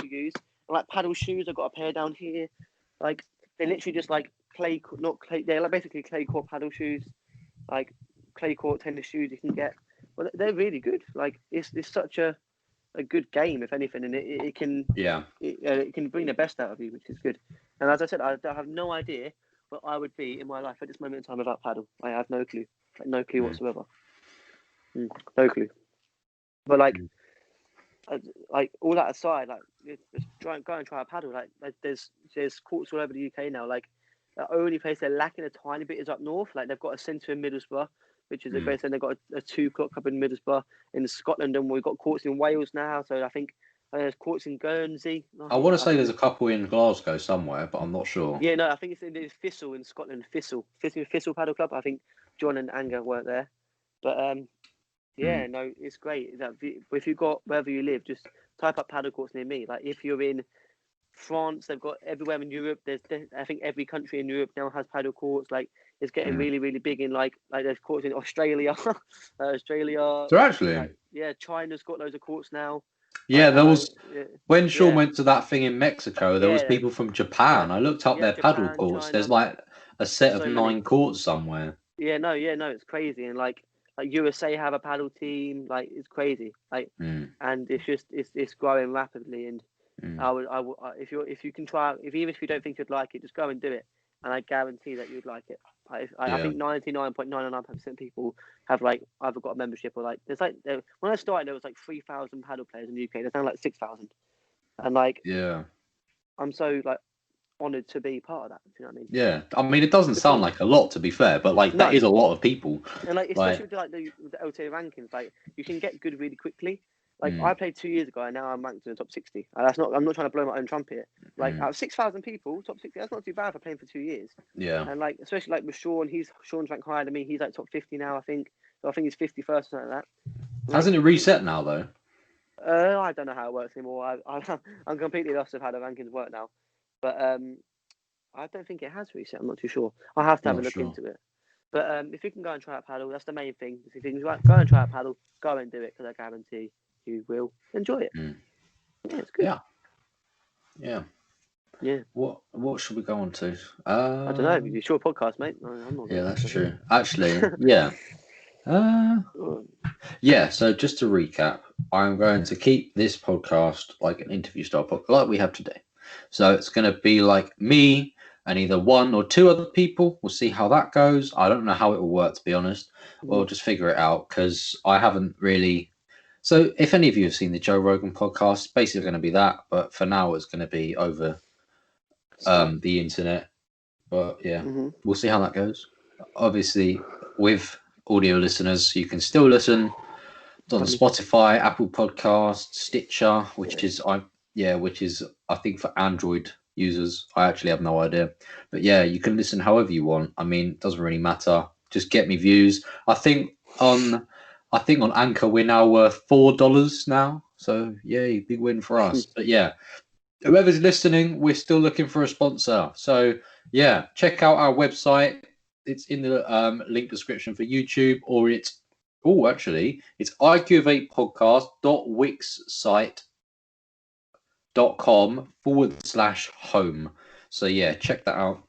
S1: use. And, like paddle shoes, I've got a pair down here. Like they're literally just like not clay. They're like basically clay court paddle shoes, like clay court tennis shoes you can get. Well, they're really good. Like it's such a good game, if anything, and it can it can bring the best out of you, which is good. And as I said, I have no idea what I would be in my life at this moment in time without paddle. I have no clue, no clue whatsoever. No clue. But like all that aside, like just go and try a paddle. Like there's courts all over the UK now. Like the only place they're lacking a tiny bit is up north. Like they've got a centre in Middlesbrough, which is a great thing. They've got a 2 o'clock club in Middlesbrough in Scotland, and we've got courts in Wales now. So I think there's courts in Guernsey.
S2: I want to say there's a couple in Glasgow somewhere, but I'm not sure.
S1: Yeah, no, I think it's in Thistle in Scotland. Thistle Paddle Club. I think John and Anger weren't there, but yeah, no, it's great. If you've got wherever you live, just type up paddle courts near me. Like if you're in France, they've got everywhere in Europe. I think every country in Europe now has paddle courts. Like it's getting really, really big in like there's courts in Australia.
S2: So actually,
S1: China's got loads of courts now.
S2: Yeah, there was when Sean went to that thing in Mexico. There was people from Japan. I looked up their paddle courts. China. There's like a set of 9 courts somewhere.
S1: Yeah, no, it's crazy, and like USA have a paddle team. Like it's crazy. Like and it's growing rapidly. And I would if you can try even if you don't think you'd like it, just go and do it, and I guarantee that you'd like it. I think 99.999% of people have like either got a membership or like there's like when I started there was like 3,000 paddle players in the UK. There's now like 6,000, and like I'm so like honoured to be part of that. Do you know what I mean?
S2: Yeah, I mean it doesn't sound like a lot to be fair, but like that is a lot of people.
S1: And like especially with the LTA rankings, like you can get good really quickly. Like I played 2 years ago, and now I'm ranked in the top 60. I'm not trying to blow my own trumpet. Like out of 6,000 people, top 60. That's not too bad for playing for 2 years.
S2: Yeah.
S1: And like especially like with Sean, Sean's ranked higher than me. He's like top 50 now, I think. So I think he's 51st or something like that.
S2: Hasn't it reset now though?
S1: I don't know how it works anymore. I'm completely lost of how the rankings work now. But I don't think it has reset. I'm not too sure. I'll have to have a look into it. But if you can go and try out paddle, that's the main thing. If you can go and try out paddle, go and do it because I guarantee you will enjoy it. Yeah, it's good. Yeah.
S2: What should we go on to?
S1: I don't know. It's your podcast, mate. I'm not
S2: that's true. Actually, yeah. So just to recap, I'm going to keep this podcast like an interview style podcast, like we have today. So it's going to be like me and either 1 or 2 other people. We'll see how that goes. I don't know how it will work, to be honest. We'll just figure it out because I haven't really. So if any of you have seen the Joe Rogan podcast, it's basically going to be that. But for now, it's going to be over the internet. But yeah, we'll see how that goes. Obviously, with audio listeners, you can still listen on Spotify, Apple Podcasts, Stitcher, which is I think for Android users. I actually have no idea, but yeah, you can listen however you want. I mean, it doesn't really matter. Just get me views. I think on Anchor we're now worth $4 now. So yay, big win for us. But yeah, whoever's listening, we're still looking for a sponsor. So yeah, check out our website. It's in the link description for YouTube, or it's iq8podcast.wixsite.com/home. So yeah, check that out.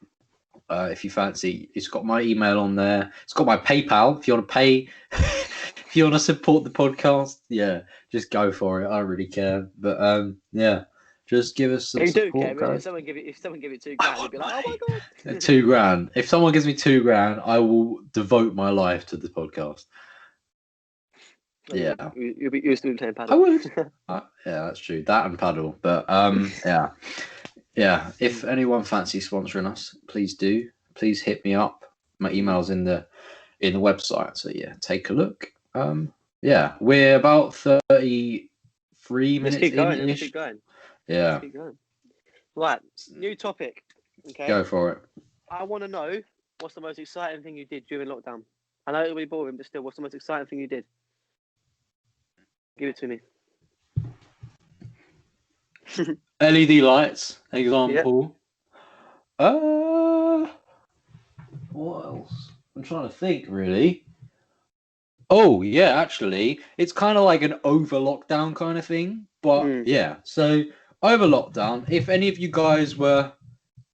S2: If you fancy, it's got my email on there. It's got my PayPal. If you want to pay, if you want to support the podcast, yeah, just go for it. I don't really care. But yeah, just give us some
S1: You do
S2: support,
S1: care.
S2: guys.
S1: If someone give it $2,000, you'd be like, oh my god.
S2: £2,000. If someone gives me £2,000, I will devote my life to the podcast. Yeah,
S1: you'll still be playing Padel.
S2: I would. Yeah, that's true. That and Padel. But yeah. If anyone fancies sponsoring us, please do. Please hit me up. My email's in the website. So yeah, take a look. Yeah, we're about 33 minutes in.
S1: Let's keep going.
S2: Yeah.
S1: Let's keep going. Right, new topic. Okay.
S2: Go for it.
S1: I want to know what's the most exciting thing you did during lockdown. I know it'll be boring, but still, what's the most exciting thing you did? Give it to me.
S2: LED lights, example. What else? I'm trying to think, really. Oh, yeah, actually, it's kind of like an over lockdown kind of thing. But yeah, so over lockdown, if any of you guys were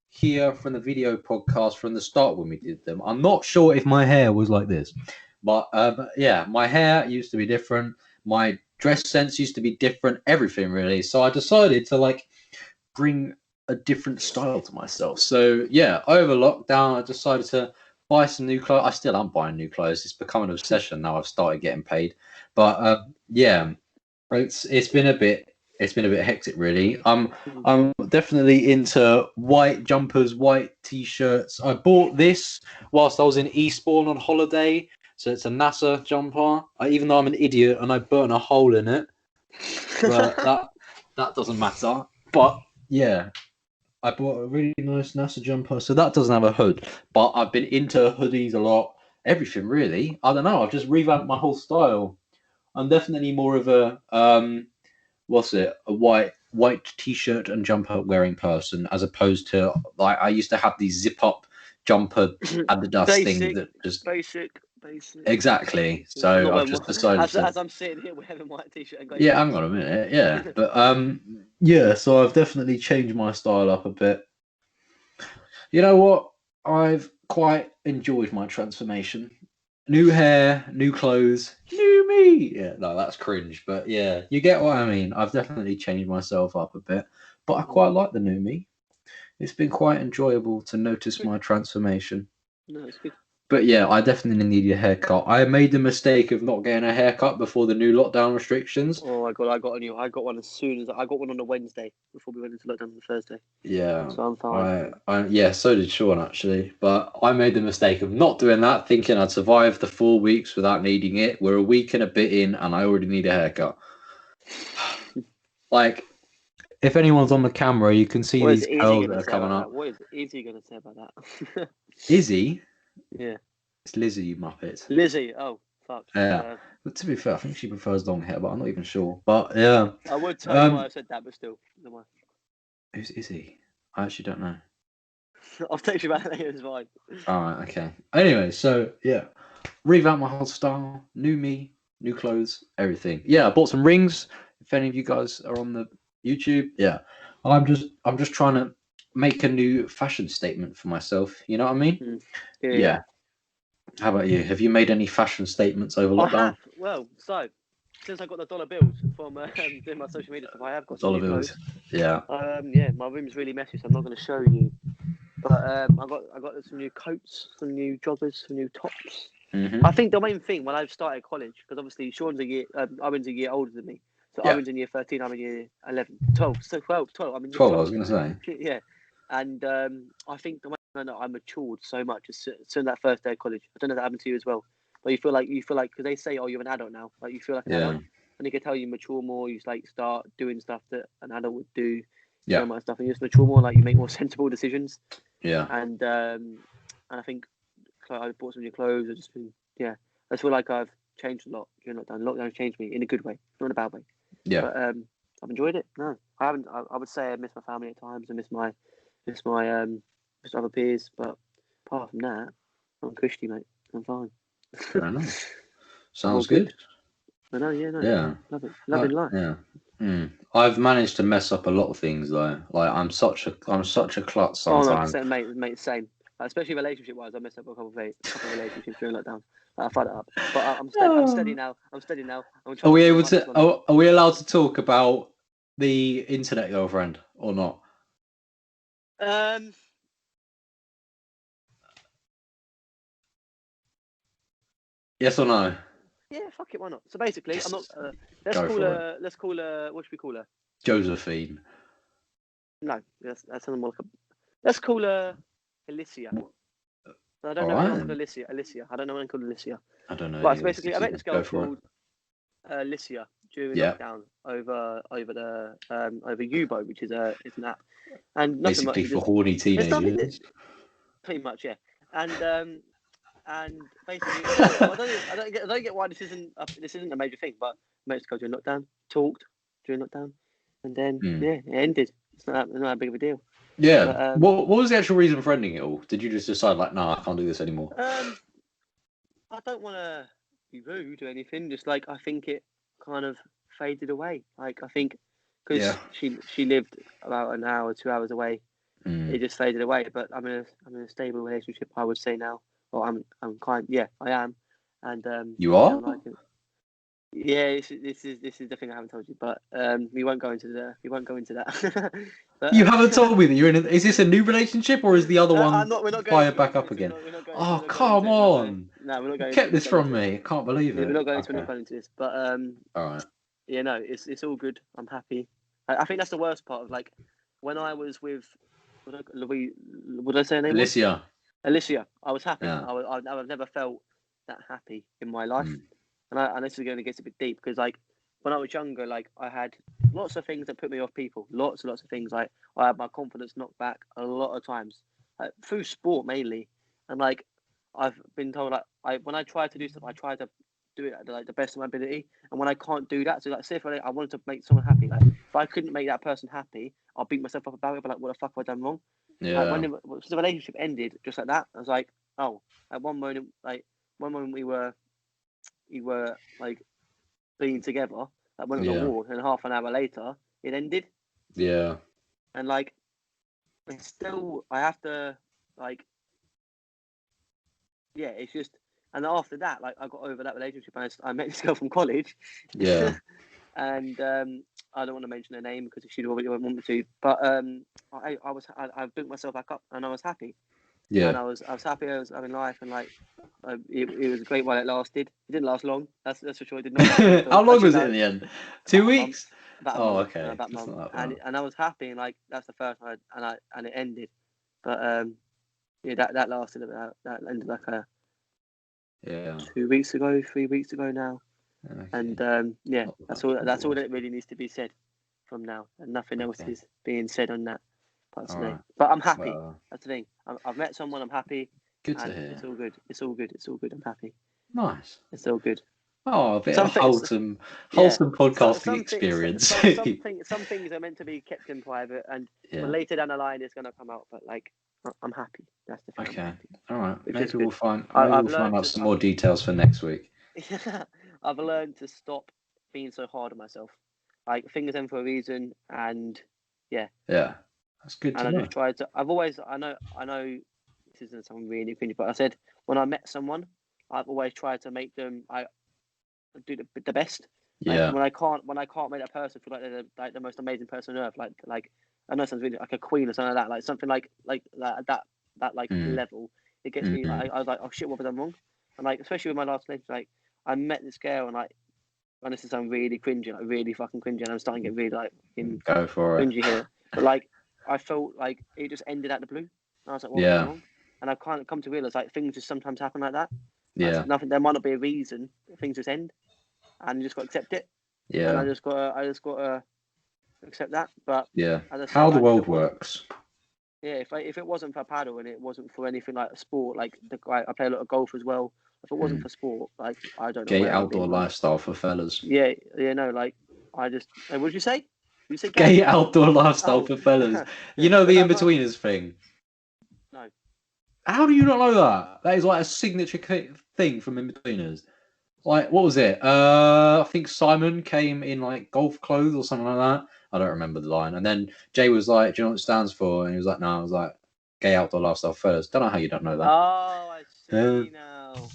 S2: here from the video podcast from the start when we did them, I'm not sure if my hair was like this. But yeah, my hair used to be different. My dress sense used to be different. Everything, really. So I decided to, like, bring a different style to myself. So yeah, over lockdown, I decided to buy some new clothes. I still am buying new clothes. It's become an obsession now. I've started getting paid, but yeah, it's been a bit hectic, really. I'm definitely into white jumpers, white t-shirts. I bought this whilst I was in Eastbourne on holiday, so it's a NASA jumper. Even though I'm an idiot and I burnt a hole in it, but that doesn't matter. But yeah, I bought a really nice NASA jumper, so that doesn't have a hood. But I've been into hoodies a lot, everything really. I don't know. I've just revamped my whole style. I'm definitely more of a a white t-shirt and jumper wearing person, as opposed to, like, I used to have these zip up jumper Adidas thing that just
S1: basic.
S2: Exactly. So I've just decided
S1: as I'm sitting here wearing a white t-shirt and going,
S2: yeah, hang on a minute. Yeah, but yeah. So I've definitely changed my style up a bit. You know what? I've quite enjoyed my transformation. New hair, new clothes, new me. Yeah, no, that's cringe, but yeah, you get what I mean. I've definitely changed myself up a bit, but I quite like the new me. It's been quite enjoyable to notice my transformation.
S1: No, it's good.
S2: But yeah, I definitely need a haircut. I made the mistake of not getting a haircut before the new lockdown restrictions.
S1: Oh my god, I got one as soon as I got one on a Wednesday before we went into lockdown on the Thursday.
S2: Yeah,
S1: so I'm fine.
S2: Yeah, so did Sean actually. But I made the mistake of not doing that, thinking I'd survive the 4 weeks without needing it. We're a week and a bit in, and I already need a haircut. Like, if anyone's on the camera, you can see these curls that are coming up.
S1: What is Izzy going to say about that?
S2: Izzy?
S1: Yeah.
S2: It's Lizzie, you muppet.
S1: Lizzie, oh, fuck.
S2: Yeah. But to be fair, I think she prefers long hair, but I'm not even sure. But yeah.
S1: I would tell you why I said that, but still. No mind.
S2: Who's Izzy? I actually don't know.
S1: I'll text you about it later, it's fine.
S2: Alright, okay. Anyway, so yeah. Revamp my whole style. New me, new clothes, everything. Yeah, I bought some rings. If any of you guys are on the YouTube, yeah. I'm just trying to make a new fashion statement for myself. You know what I mean? Yeah. How about you? Have you made any fashion statements over lockdown?
S1: I have. Well, so since I got the dollar bills from doing my social media stuff, I have got
S2: dollar bills. Yeah.
S1: Yeah, my room's really messy, so I'm not going to show you. But I got some new coats, some new joggers, some new tops.
S2: Mm-hmm.
S1: I think the main thing when I started college, because obviously Sean's Owen's a year older than me. So Owen's in year 13, I'm in year 11. 12. So 12. I'm in year 12.
S2: I was going to say.
S1: Yeah. And I think the way I matured so much as soon that first day of college. I don't know if that happened to you as well. But you feel like, because they say, oh, you're an adult now. Like, you feel like an adult. And they can tell you mature more. You like start doing stuff that an adult would do. So much stuff. And you just mature more, like you make more sensible decisions.
S2: Yeah.
S1: And I think I bought some new clothes. I just been, I just feel like I've changed a lot during lockdown. Lockdown changed me in a good way, not in a bad way.
S2: Yeah.
S1: But I've enjoyed it. No, I haven't. I would say I miss my family at times. I miss my other peers. But apart from that, I'm cushy, mate. I'm fine.
S2: Fair enough. Sounds good.
S1: I know. Yeah.
S2: Yeah.
S1: Love it. Loving life.
S2: Yeah. I've managed to mess up a lot of things though. Like I'm such a klutz sometimes.
S1: Oh no, mate, same. Like, especially relationship-wise, I messed up a couple of relationships during lockdown. I fucked it up, but I'm steady now. I'm trying
S2: Are we
S1: to
S2: able
S1: run this
S2: to?
S1: one.
S2: Are we allowed to talk about the internet girlfriend or not? Yes or no?
S1: Yeah, fuck it, why not? So basically,
S2: Just
S1: I'm not.
S2: go for it.
S1: Let's call her. What should we call her?
S2: Josephine.
S1: No, that's another more. Let's call her Alicia. I don't know
S2: All
S1: anyone
S2: right.
S1: called Alicia. I don't know anyone called Alicia.
S2: I don't know.
S1: Right, so basically, I met this girl
S2: Go for
S1: called Alicia during
S2: Yeah.
S1: lockdown over Ubo, which is an app, and nothing
S2: Basically
S1: much.
S2: for horny
S1: There's nothing.
S2: teenagers.
S1: Pretty much, yeah. And basically, I don't get why this isn't a major thing, but met this girl during lockdown, talked during lockdown, and then it ended. It's not that big of a deal.
S2: Yeah.
S1: But,
S2: what was the actual reason for ending it all? Did you just decide like, no, I can't do this anymore?
S1: I don't want to be rude or anything. Just like I think it kind of faded away. Like I think because she lived about an hour, 2 hours away, it just faded away. But I'm in a stable relationship, I would say now. Or I am. And
S2: You are?
S1: I'm like, yeah, this is the thing I haven't told you, but we won't go into that. But,
S2: you haven't told me that you're in. Is this a new relationship or is the other one
S1: we're not going
S2: fired back up again? Oh, come on!
S1: No, we're not going.
S2: You kept this from me. I can't believe it.
S1: We're not going into this, but
S2: all right.
S1: Yeah, no, it's all good. I'm happy. I think that's the worst part of like when I was with would I say her name? Alicia. I was happy.
S2: Yeah.
S1: I've never felt that happy in my life, and this is going to get a bit deep because like when I was younger, like I had lots of things that put me off people, lots and lots of things. Like I had my confidence knocked back a lot of times, like, through sport mainly, and like I've been told like when I try to do stuff, I try to do it at like the best of my ability, and when I can't do that, so like say if I wanted to make someone happy, like if I couldn't make that person happy, I'll beat myself up about it. But like, what the fuck have I done wrong?
S2: Yeah.
S1: Like when the relationship ended, just like that, I was like, oh, at one moment we were like being together, like went on a walk, and half an hour later it ended.
S2: Yeah.
S1: And like, it's still I have to like, yeah, it's just. And after that, like I got over that relationship, and I met this girl from college.
S2: Yeah.
S1: And I don't want to mention her name because she already won't want me to. But I built myself back up, and I was happy.
S2: Yeah.
S1: And I was happy. I was having life, and like it was great while it lasted. It didn't last long. That's for sure. It did not.
S2: How long was it in the end? 2 weeks.
S1: About a month,
S2: okay.
S1: About a month. And I was happy, and like that's the first time, and it ended. But yeah, that lasted about that ended like 2 weeks ago, 3 weeks ago now. Okay. And yeah, that's all that really needs to be said from now, and nothing else is being said on that part today. But I'm happy. That's the thing. I've met someone. I'm happy.
S2: Good to hear.
S1: It's all good. It's all good. It's all good. I'm happy.
S2: Nice.
S1: It's all good.
S2: Oh, a bit of wholesome podcasting experience.
S1: Some things are meant to be kept in private, and later down the line it's going to come out. But like, I'm happy. That's the thing.
S2: Okay. All right. Maybe we'll find out some more details for next week.
S1: I've learned to stop being so hard on myself. Like things end for a reason, and yeah.
S2: Yeah, that's good to know.
S1: And I just tried to. I know. This isn't something really cringy, but I said when I met someone, I've always tried to make them. I do the best.
S2: Yeah.
S1: When I can't make that person feel like they're like the most amazing person on earth. Like I know it sounds really like a queen or something like that. Like something like that like level. It gets me. I was like, oh shit, what have I done wrong? And like especially with my last relationship, like I met this girl and like, and this is sound really cringy, like really fucking cringy, and I'm starting to get really like
S2: go for
S1: cringy here. But like I felt like it just ended out the blue. And I was like, what was wrong? And I've kind of come to realize like things just sometimes happen like that.
S2: Yeah.
S1: Like, nothing. There might not be a reason. Things just end, and you just got to accept it.
S2: Yeah.
S1: And I just got to accept that. But
S2: yeah, how the world works.
S1: Yeah. If it wasn't for paddle and it wasn't for anything like a sport, like I play a lot of golf as well. If it wasn't for sport, like I don't know.
S2: Gay outdoor lifestyle for fellas.
S1: Yeah. No. Like I just. What did you say? You say
S2: gay outdoor lifestyle for fellas. You know the in-betweeners thing.
S1: No.
S2: How do you not know that? That is like a signature thing from in-betweeners. Like, what was it? I think Simon came in like golf clothes or something like that. I don't remember the line. And then Jay was like, "Do you know what it stands for?" And he was like, "No." I was like, gay outdoor lifestyle first. Don't know how you don't know that.
S1: Oh, I see now.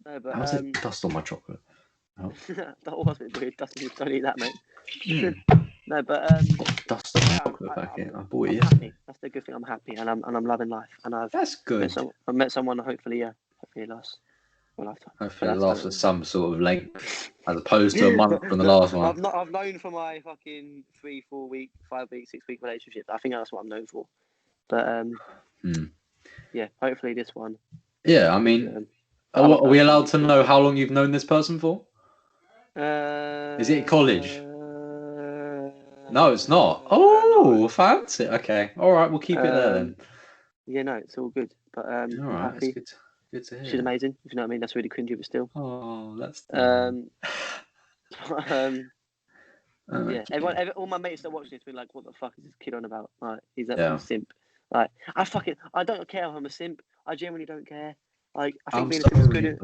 S1: No, but
S2: How's it dust on my chocolate? Oh.
S1: that was a bit weird. Don't eat that, mate.
S2: Mm.
S1: No, but
S2: Dust on my
S1: yeah,
S2: chocolate packet. I bought it
S1: I'm
S2: yesterday.
S1: happy. That's the good thing. I'm happy, and I'm loving life, and
S2: That's good.
S1: I've met someone. Hopefully it lasts a lifetime.
S2: Hopefully it lasts for some sort of length, as opposed to a month from the
S1: But
S2: last one.
S1: I've known for my fucking 3, 4 week, 5 week, 6 week relationship. I think that's what I'm known for. But yeah, hopefully this one.
S2: Yeah, I mean, are we allowed to know how long you've known this person for? Is it college? No, it's not. Oh, no. Fancy. Okay, all right, we'll keep it there then.
S1: Yeah, no, it's all good. But I'm happy.
S2: That's good to hear.
S1: She's amazing. If you know what I mean, that's really cringy, but still.
S2: Oh, that's.
S1: Yeah, everyone, all my mates that watch this been like, "What the fuck is this kid on about?" Like, he's a simp. Like, I don't care if I'm a simp. I genuinely don't care. Like, I think being a simp is good.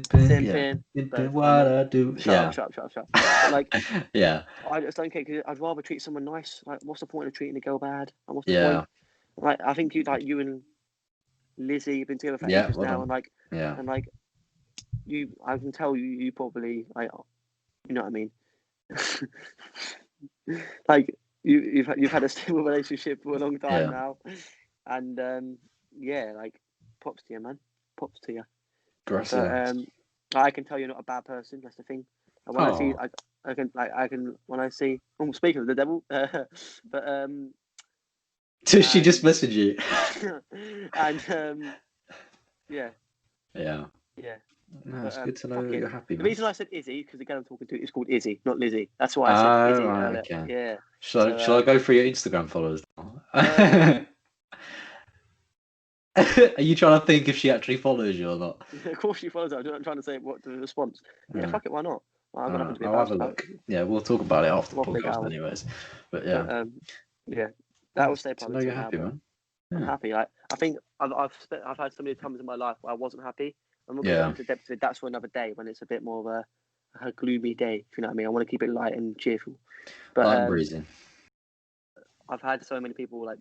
S2: Simping, simping what I do.
S1: Shut up. But like,
S2: yeah,
S1: I just don't care because I'd rather treat someone nice. Like, what's the point of treating a girl bad? And what's the point? Like, I think you and Lizzie have been together for ages now, and like, I can tell you probably like, you know what I mean. Like you've had a stable relationship for a long time now, and like props to you, man. Props to you. But I can tell you're not a bad person. That's the thing. And when I see, I can when I see. Oh, speaking of the devil, but
S2: did she just message you?
S1: And yeah.
S2: No, it's good to know that you're happy.
S1: The reason I said Izzy because the girl I'm talking to is called Izzy, not Lizzie. That's why I said Izzy earlier. Okay. Yeah.
S2: Shall I go through your Instagram followers? Are you trying to think if she actually follows you or not?
S1: Of course she follows her. I'm trying to say what the response. Yeah, fuck it, why not?
S2: I'll have a look. Yeah, we'll talk about it after the podcast, anyways. But yeah,
S1: that will stay
S2: positive. To know you're happy, man.
S1: I'm happy. Like I think I've had so many times in my life where I wasn't happy. I'm not going to go into depth of it. That's for another day when it's a bit more of a gloomy day. If you know what I mean, I want to keep it light and cheerful. But
S2: light and breezy.
S1: I've had so many people like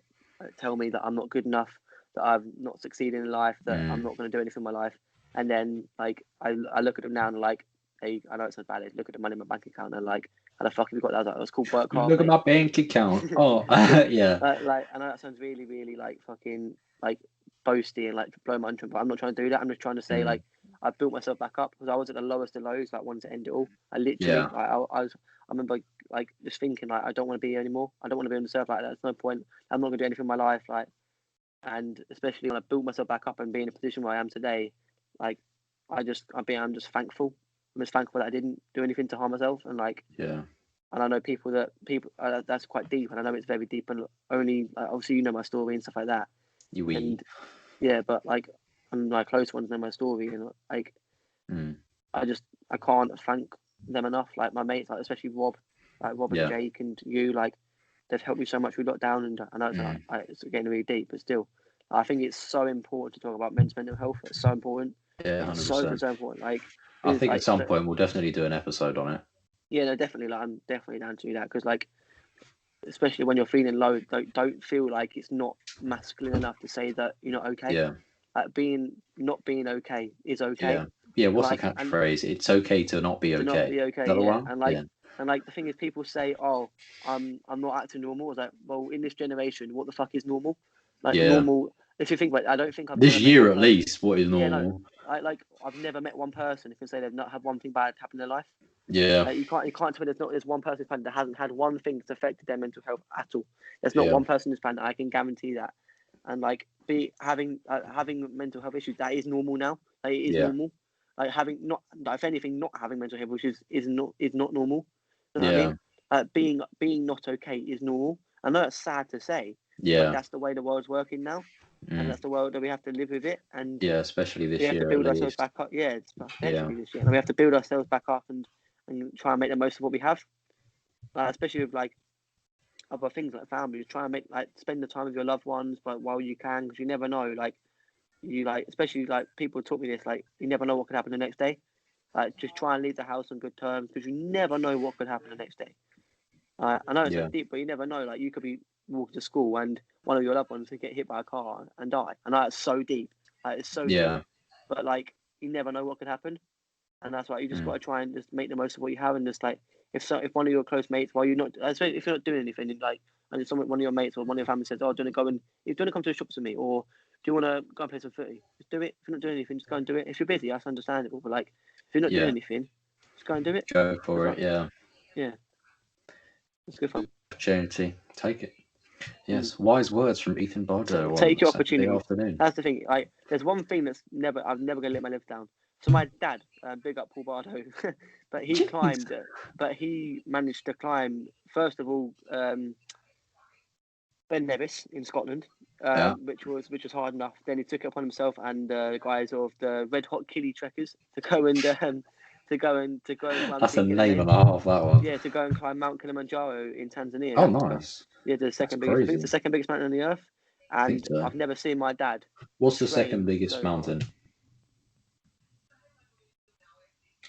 S1: tell me that I'm not good enough, that I've not succeeded in life, that I'm not going to do anything in my life. And then like I look at them now and like, hey, I know it sounds bad. Look at the money in my bank account and like, how the fuck have you got that? I was like, it's called work hard.
S2: Look at my bank account. Oh, yeah.
S1: Like I know that sounds really, really like fucking like boasty and like blow my own trumpet, but I'm not trying to do that. I'm just trying to say like I built myself back up because I was at the lowest of lows, like wanting to end it all. I literally like I remember like just thinking like I don't want to be here anymore. I don't want to be on the surf like that. There's no point. I'm not gonna do anything in my life like, and especially when I built myself back up and be in a position where I am today, like I'm just thankful. I'm just thankful that I didn't do anything to harm myself and like And I know people that's quite deep, and I know it's very deep, and only obviously you know my story and stuff like that. But like, and my close ones know my story, and like, I can't thank them enough. Like my mates, like especially Rob and Jake and you, like they've helped me so much. We got down, and I know it's getting really deep, but still, I think it's so important to talk about men's mental health. It's so important.
S2: Yeah, 100%.
S1: So important. Like,
S2: I think at some point we'll definitely do an episode on it.
S1: Yeah, no, definitely. Like, I'm definitely down to do that because, like, especially when you're feeling low, don't feel like it's not masculine enough to say that you're not okay.
S2: Yeah.
S1: Like not being okay is okay.
S2: Yeah. Yeah. What's the catchphrase? It's okay to not be okay.
S1: To not be okay.
S2: Yeah.
S1: And like the thing is, people say, "Oh, I'm not acting normal." It's like, well, in this generation, what the fuck is normal? Like normal. If you think about it, I don't think I've
S2: this year at least. What is normal?
S1: Yeah, no, I've never met one person who can say they've not had one thing bad happen in their life.
S2: Yeah,
S1: you can't tell me there's one person planet that hasn't had one thing that's affected their mental health at all. There's not one person on this planet. I can guarantee that. And like having mental health issues, that is normal now. Like, it is normal. Like if anything, not having mental health issues is not normal. You know what I mean? Being not okay is normal. I know it's sad to say.
S2: Yeah,
S1: but that's the way the world's working now, and that's the world that we have to live with it. And
S2: especially this year.
S1: We have to build ourselves back up. Yeah, especially this year. And we have to build ourselves back up and try and make the most of what we have, especially with like other things like family. Try and spend the time with your loved ones, but while you can, because you never know. Especially people taught me this. Like, you never know what could happen the next day. Just try and leave the house on good terms because you never know what could happen the next day. I know it's deep, but you never know. Like, you could be walking to school and one of your loved ones would get hit by a car and die. And that's so deep. Like, it's so deep. But like, you never know what could happen. And that's why you just got to try and just make the most of what you have. And just like, if one of your close mates, while you're not, especially if you're not doing anything, like, and one of your mates or one of your family says, "Oh, do you want to come to the shops with me, or do you want to go and play some footy?" Just do it. If you're not doing anything, just go and do it. If you're busy, that's understandable. But like, if you're not doing anything, just go and do it.
S2: Go for it.
S1: Yeah, it's good fun.
S2: Opportunity, take it. Yes, wise words from Ethan Bardo.
S1: Take your opportunity.
S2: Afternoon.
S1: That's the thing. Like, there's one thing I'm never gonna let my live down. So my dad, big up Paul Bardo, but he managed to climb first of all Ben Nevis in Scotland, which was hard enough. Then he took it upon himself and the guys of the Red Hot Chili Trekkers to go and climb.
S2: That's a name and a half, that one.
S1: Yeah, to go and climb Mount Kilimanjaro in Tanzania.
S2: Oh, nice.
S1: Yeah, the second biggest. I think it's the second biggest mountain on the earth. And
S2: so.
S1: I've never seen my dad.
S2: What's the second biggest mountain?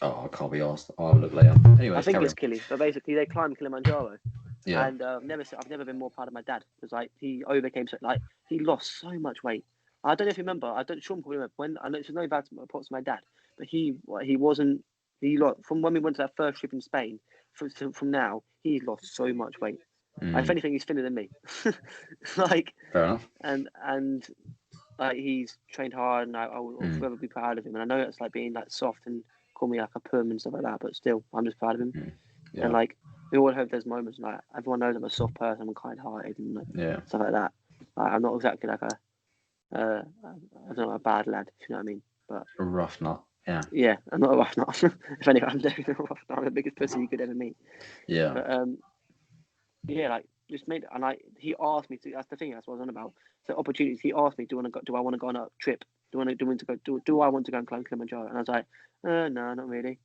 S2: Oh, I can't be asked. I'll look later. Anyway,
S1: I think it's Kili, but basically they climb Kilimanjaro.
S2: Yeah.
S1: And I've never been more proud of my dad because like he overcame he lost so much weight. I don't know if you remember. Sean probably remember when I know it's no bad props to my dad, but he lost from when we went to that first trip in Spain. From now, he's lost so much weight. If anything, he's thinner than me. Like,
S2: fair enough.
S1: And like he's trained hard, and I'll forever be proud of him. And I know it's like being like soft and call me like a perm and stuff like that, but still, I'm just proud of him. Yeah. And like we all have those moments. Like everyone knows I'm a soft person, I'm kind-hearted, and like, stuff like that. Like, I'm not exactly like I don't know, a bad lad, if you know what I mean. But
S2: a rough nut. Yeah.
S1: Yeah, I'm not a rough nut. If anything, I'm definitely a rough nut. I'm the biggest pussy you could ever meet.
S2: Yeah.
S1: But yeah, like just made, and he asked me to. That's the thing. That's what I was on about. So opportunities. He asked me, do I want to go on a trip? Do I want to go and climb Kilimanjaro? And I was like, no, not really.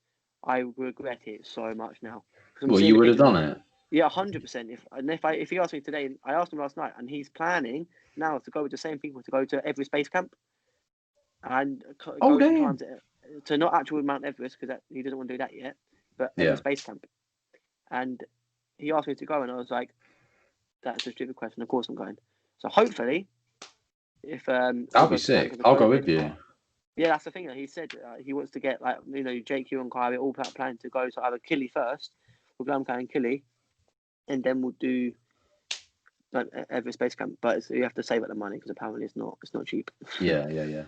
S1: I regret it so much now.
S2: Well, you would have done it.
S1: Yeah, 100%. If he asked me today, I asked him last night, and he's planning now to go with the same people to go to every space camp, and to not actual Mount Everest because he doesn't want to do that yet, but every space camp. And he asked me to go, and I was like, "That's a stupid question. Of course I'm going." So hopefully, if
S2: that'll be sick. I'll go with you.
S1: Yeah, that's the thing. He said he wants to get Jake, you and Kyrie all planning to go to either Kili first, we'll go and Kili, and then we'll do every space camp. But you have to save up the money because apparently it's not cheap.
S2: Yeah.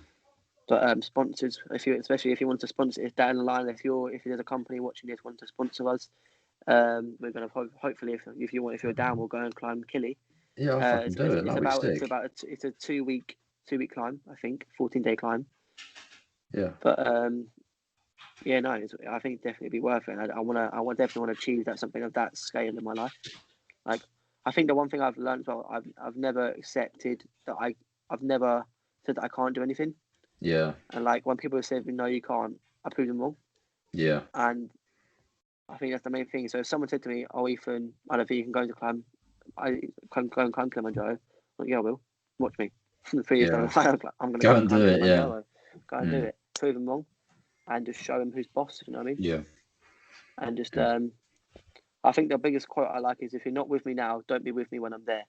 S1: But sponsors, especially if you want to sponsor it down the line, if there's a company watching this want to sponsor us, we're gonna hopefully if you're down, we'll go and climb Kili.
S2: Yeah, I'll fucking do it.
S1: It's a 2 week climb, I think, 14-day climb.
S2: Yeah.
S1: But I think it'd definitely be worth it. I definitely want to achieve something of that scale in my life. Like, I think the one thing I've learned, I've never accepted that I've never said that I can't do anything.
S2: Yeah.
S1: And like when people say no, you can't, I prove them wrong.
S2: Yeah.
S1: And I think that's the main thing. So if someone said to me, "Oh, Ethan, I don't think you can go to climb Kilimanjaro," like, yeah, I will. Watch me. 3 years down the line, I'm going to
S2: go and do it. Yeah.
S1: Go and do it. Prove them wrong, and just show them who's boss. If you know what I mean?
S2: Yeah.
S1: And just I think the biggest quote I like is, "If you're not with me now, don't be with me when I'm there."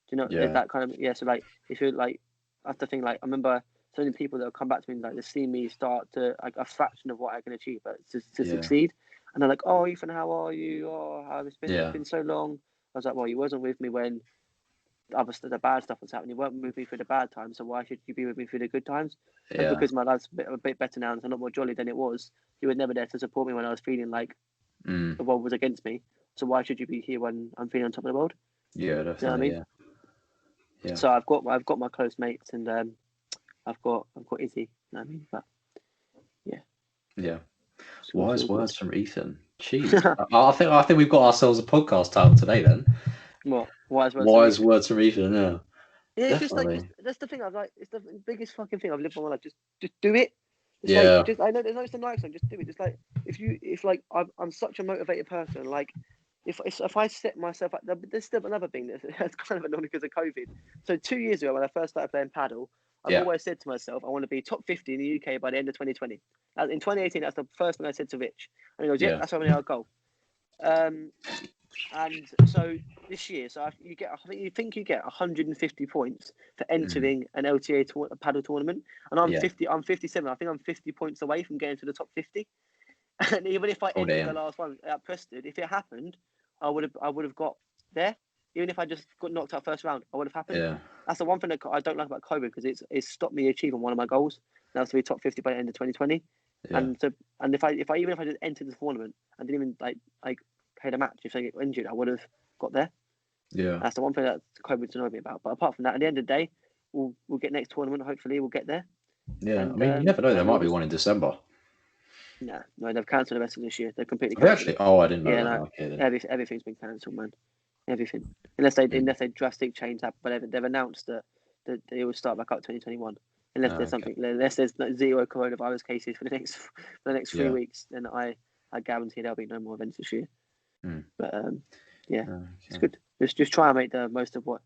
S1: Do you know that kind of So like, if you're like, that's the thing. Like, I remember so many people that will come back to me like to see me start to like a fraction of what I can achieve, but to succeed, and they're like, "Oh, Ethan, how are you? Oh, how it's been so long." I was like, "Well, you wasn't with me when the bad stuff was happening. You weren't with me through the bad times, so why should you be with me through the good times?" And because my life's a bit better now and it's a lot more jolly than it was, you were never there to support me when I was feeling like the world was against me. So why should you be here when I'm feeling on top of the world?
S2: Yeah, definitely. You know what I mean? Yeah.
S1: So I've got my close mates, and I've got Izzy. You know what I mean? But
S2: yeah. Wise words from Ethan. Jeez. I think we've got ourselves a podcast title today then.
S1: What? Wise
S2: words from Ethan. Yeah.
S1: Yeah, it's just like that's the thing. It's the biggest fucking thing I've lived my life. Just do it. It's I know there's no nice one. Just do it. Just like if I'm such a motivated person. Like if I set myself up, there's still another thing that's kind of annoying because of COVID. So 2 years ago when I first started playing paddle, I've always said to myself, I want to be top 50 in the UK by the end of 2020. In 2018, that's the first thing I said to Rich, and he goes, "Yeah, that's our goal." And so this year, so you get, I think you get 150 points for entering an LTA a paddle tournament, and I'm 50. I'm 57. I think I'm 50 points away from getting to the top 50. And even if I entered the last one at Preston, if it happened, I would have got there. Even if I just got knocked out first round, I would have happened.
S2: Yeah.
S1: That's the one thing that I don't like about COVID, because it's stopped me achieving one of my goals. That was to be top 50 by the end of 2020. Yeah. And if I just entered the tournament and didn't even like play the match, if I get injured, I would have got there.
S2: Yeah.
S1: That's the one thing that COVID's annoyed me about. But apart from that, at the end of the day, we'll get next tournament. Hopefully, we'll get there.
S2: Yeah. And, I mean, you never know. There might be one in December.
S1: No, they've cancelled the rest of this year. They're completely
S2: cancelled. Actually? Oh, I didn't know that.
S1: No, okay, everything's been cancelled, man. Everything. Unless they drastic change that, but they've announced that it will start back up 2021. Unless there's something, unless there's zero coronavirus cases for the next 3 weeks, then I guarantee there'll be no more events this year. But it's good. Just try and make the most of what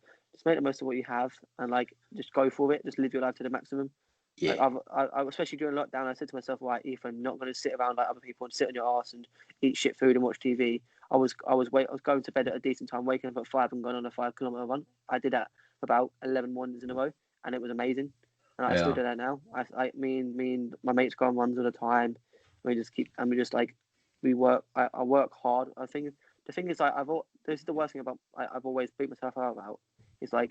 S1: you have, and just go for it. Just live your life to the maximum. Yeah. I especially during lockdown, I said to myself, right, Ethan, I'm not going to sit around like other people and sit on your ass and eat shit food and watch TV. I was going to bed at a decent time, waking up at 5 and going on a 5-kilometer run. I did that for about 11 mornings in a row, and it was amazing. And I still do that now. Me and my mates go on runs all the time. We work. I work hard. I think the thing is, this is the worst thing about I've always beat myself up about. It's I've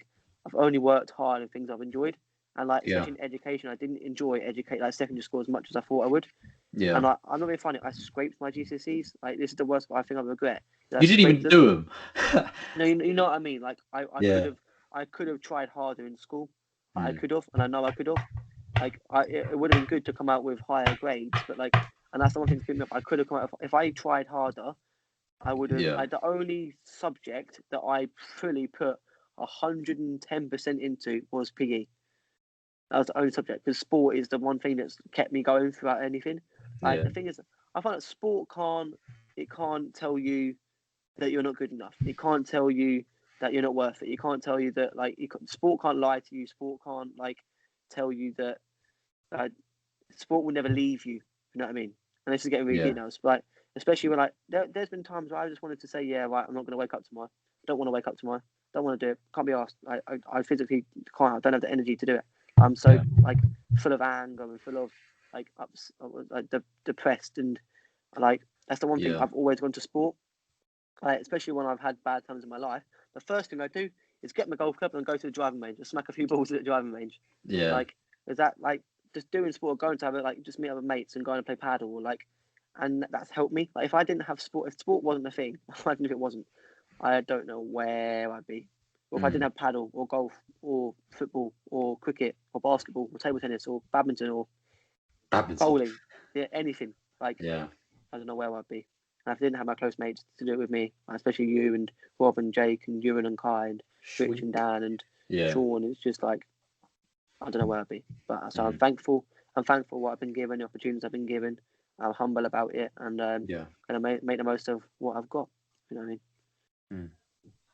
S1: only worked hard in things I've enjoyed. And especially in education, I didn't enjoy secondary school as much as I thought I would. Yeah. And I'm not being funny. I scraped my GCSEs. This is the worst. I think I regret.
S2: You didn't even do them.
S1: No, you know what I mean. I could have tried harder in school. I could have, and I know I could have. It would have been good to come out with higher grades, but and that's the one thing to keep me up. I could have come out if I tried harder. I would have. Yeah. The only subject that I fully put 110% into was PE. That was the only subject, because sport is the one thing that's kept me going throughout anything. The thing is, I find that sport can't tell you that you're not good enough. It can't tell you that you're not worth it. You can't tell you that sport can't lie to you. Sport can't tell you that sport will never leave you. You know what I mean? And this is getting really deep now. But especially when there's been times where I just wanted to say, yeah, right, I'm not going to wake up tomorrow. I don't want to wake up tomorrow. Don't want to do it. Can't be asked. I physically can't. I don't have the energy to do it. I'm so full of anger and full of depressed, and that's the one thing I've always gone to sport. Especially when I've had bad times in my life, the first thing I do is get my golf club and go to the driving range and smack a few balls at the driving range. Yeah. Is that just doing sport, going to have it just meet other mates and going and play paddle, or and that's helped me. If I didn't have sport, if sport wasn't a thing, imagine if it wasn't, I don't know where I'd be. Or if I didn't have paddle or golf or football or cricket or basketball or table tennis or badminton or bowling, anything. I don't know where I'd be. And if I didn't have my close mates to do it with me, especially you and Rob and Jake and Ewan and Kai and Rich and Dan and Sean, it's just I don't know where I'd be. But so I'm thankful. I'm thankful for what I've been given, the opportunities I've been given. I'm humble about it, and gonna make the most of what I've got. You know what I mean?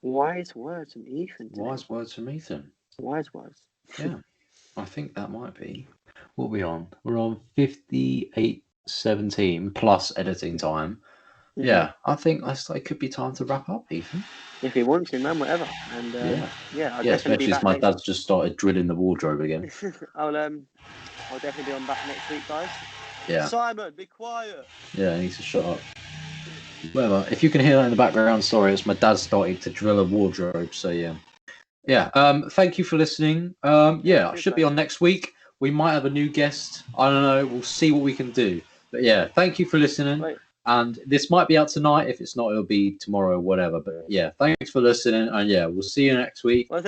S1: Wise words from Ethan.
S2: Wise words from Ethan.
S1: Wise words.
S2: Yeah, I think that might be. What are we on? We're on 58:17 plus editing time. Mm-hmm. Yeah, I think it could be time to wrap up, Ethan.
S1: If you want to, man, whatever. And
S2: especially as my dad's just started drilling the wardrobe again.
S1: I'll definitely be on back next week, guys.
S2: Yeah.
S1: Simon, be quiet.
S2: Yeah, he needs to shut up. Well, if you can hear that in the background, sorry, it's my dad starting to drill a wardrobe. So yeah. Thank you for listening. I should be on next week. We might have a new guest. I don't know. We'll see what we can do. But yeah, thank you for listening. Right. And this might be out tonight. If it's not, it'll be tomorrow, whatever. But yeah, thanks for listening. And yeah, we'll see you next week.
S1: Well,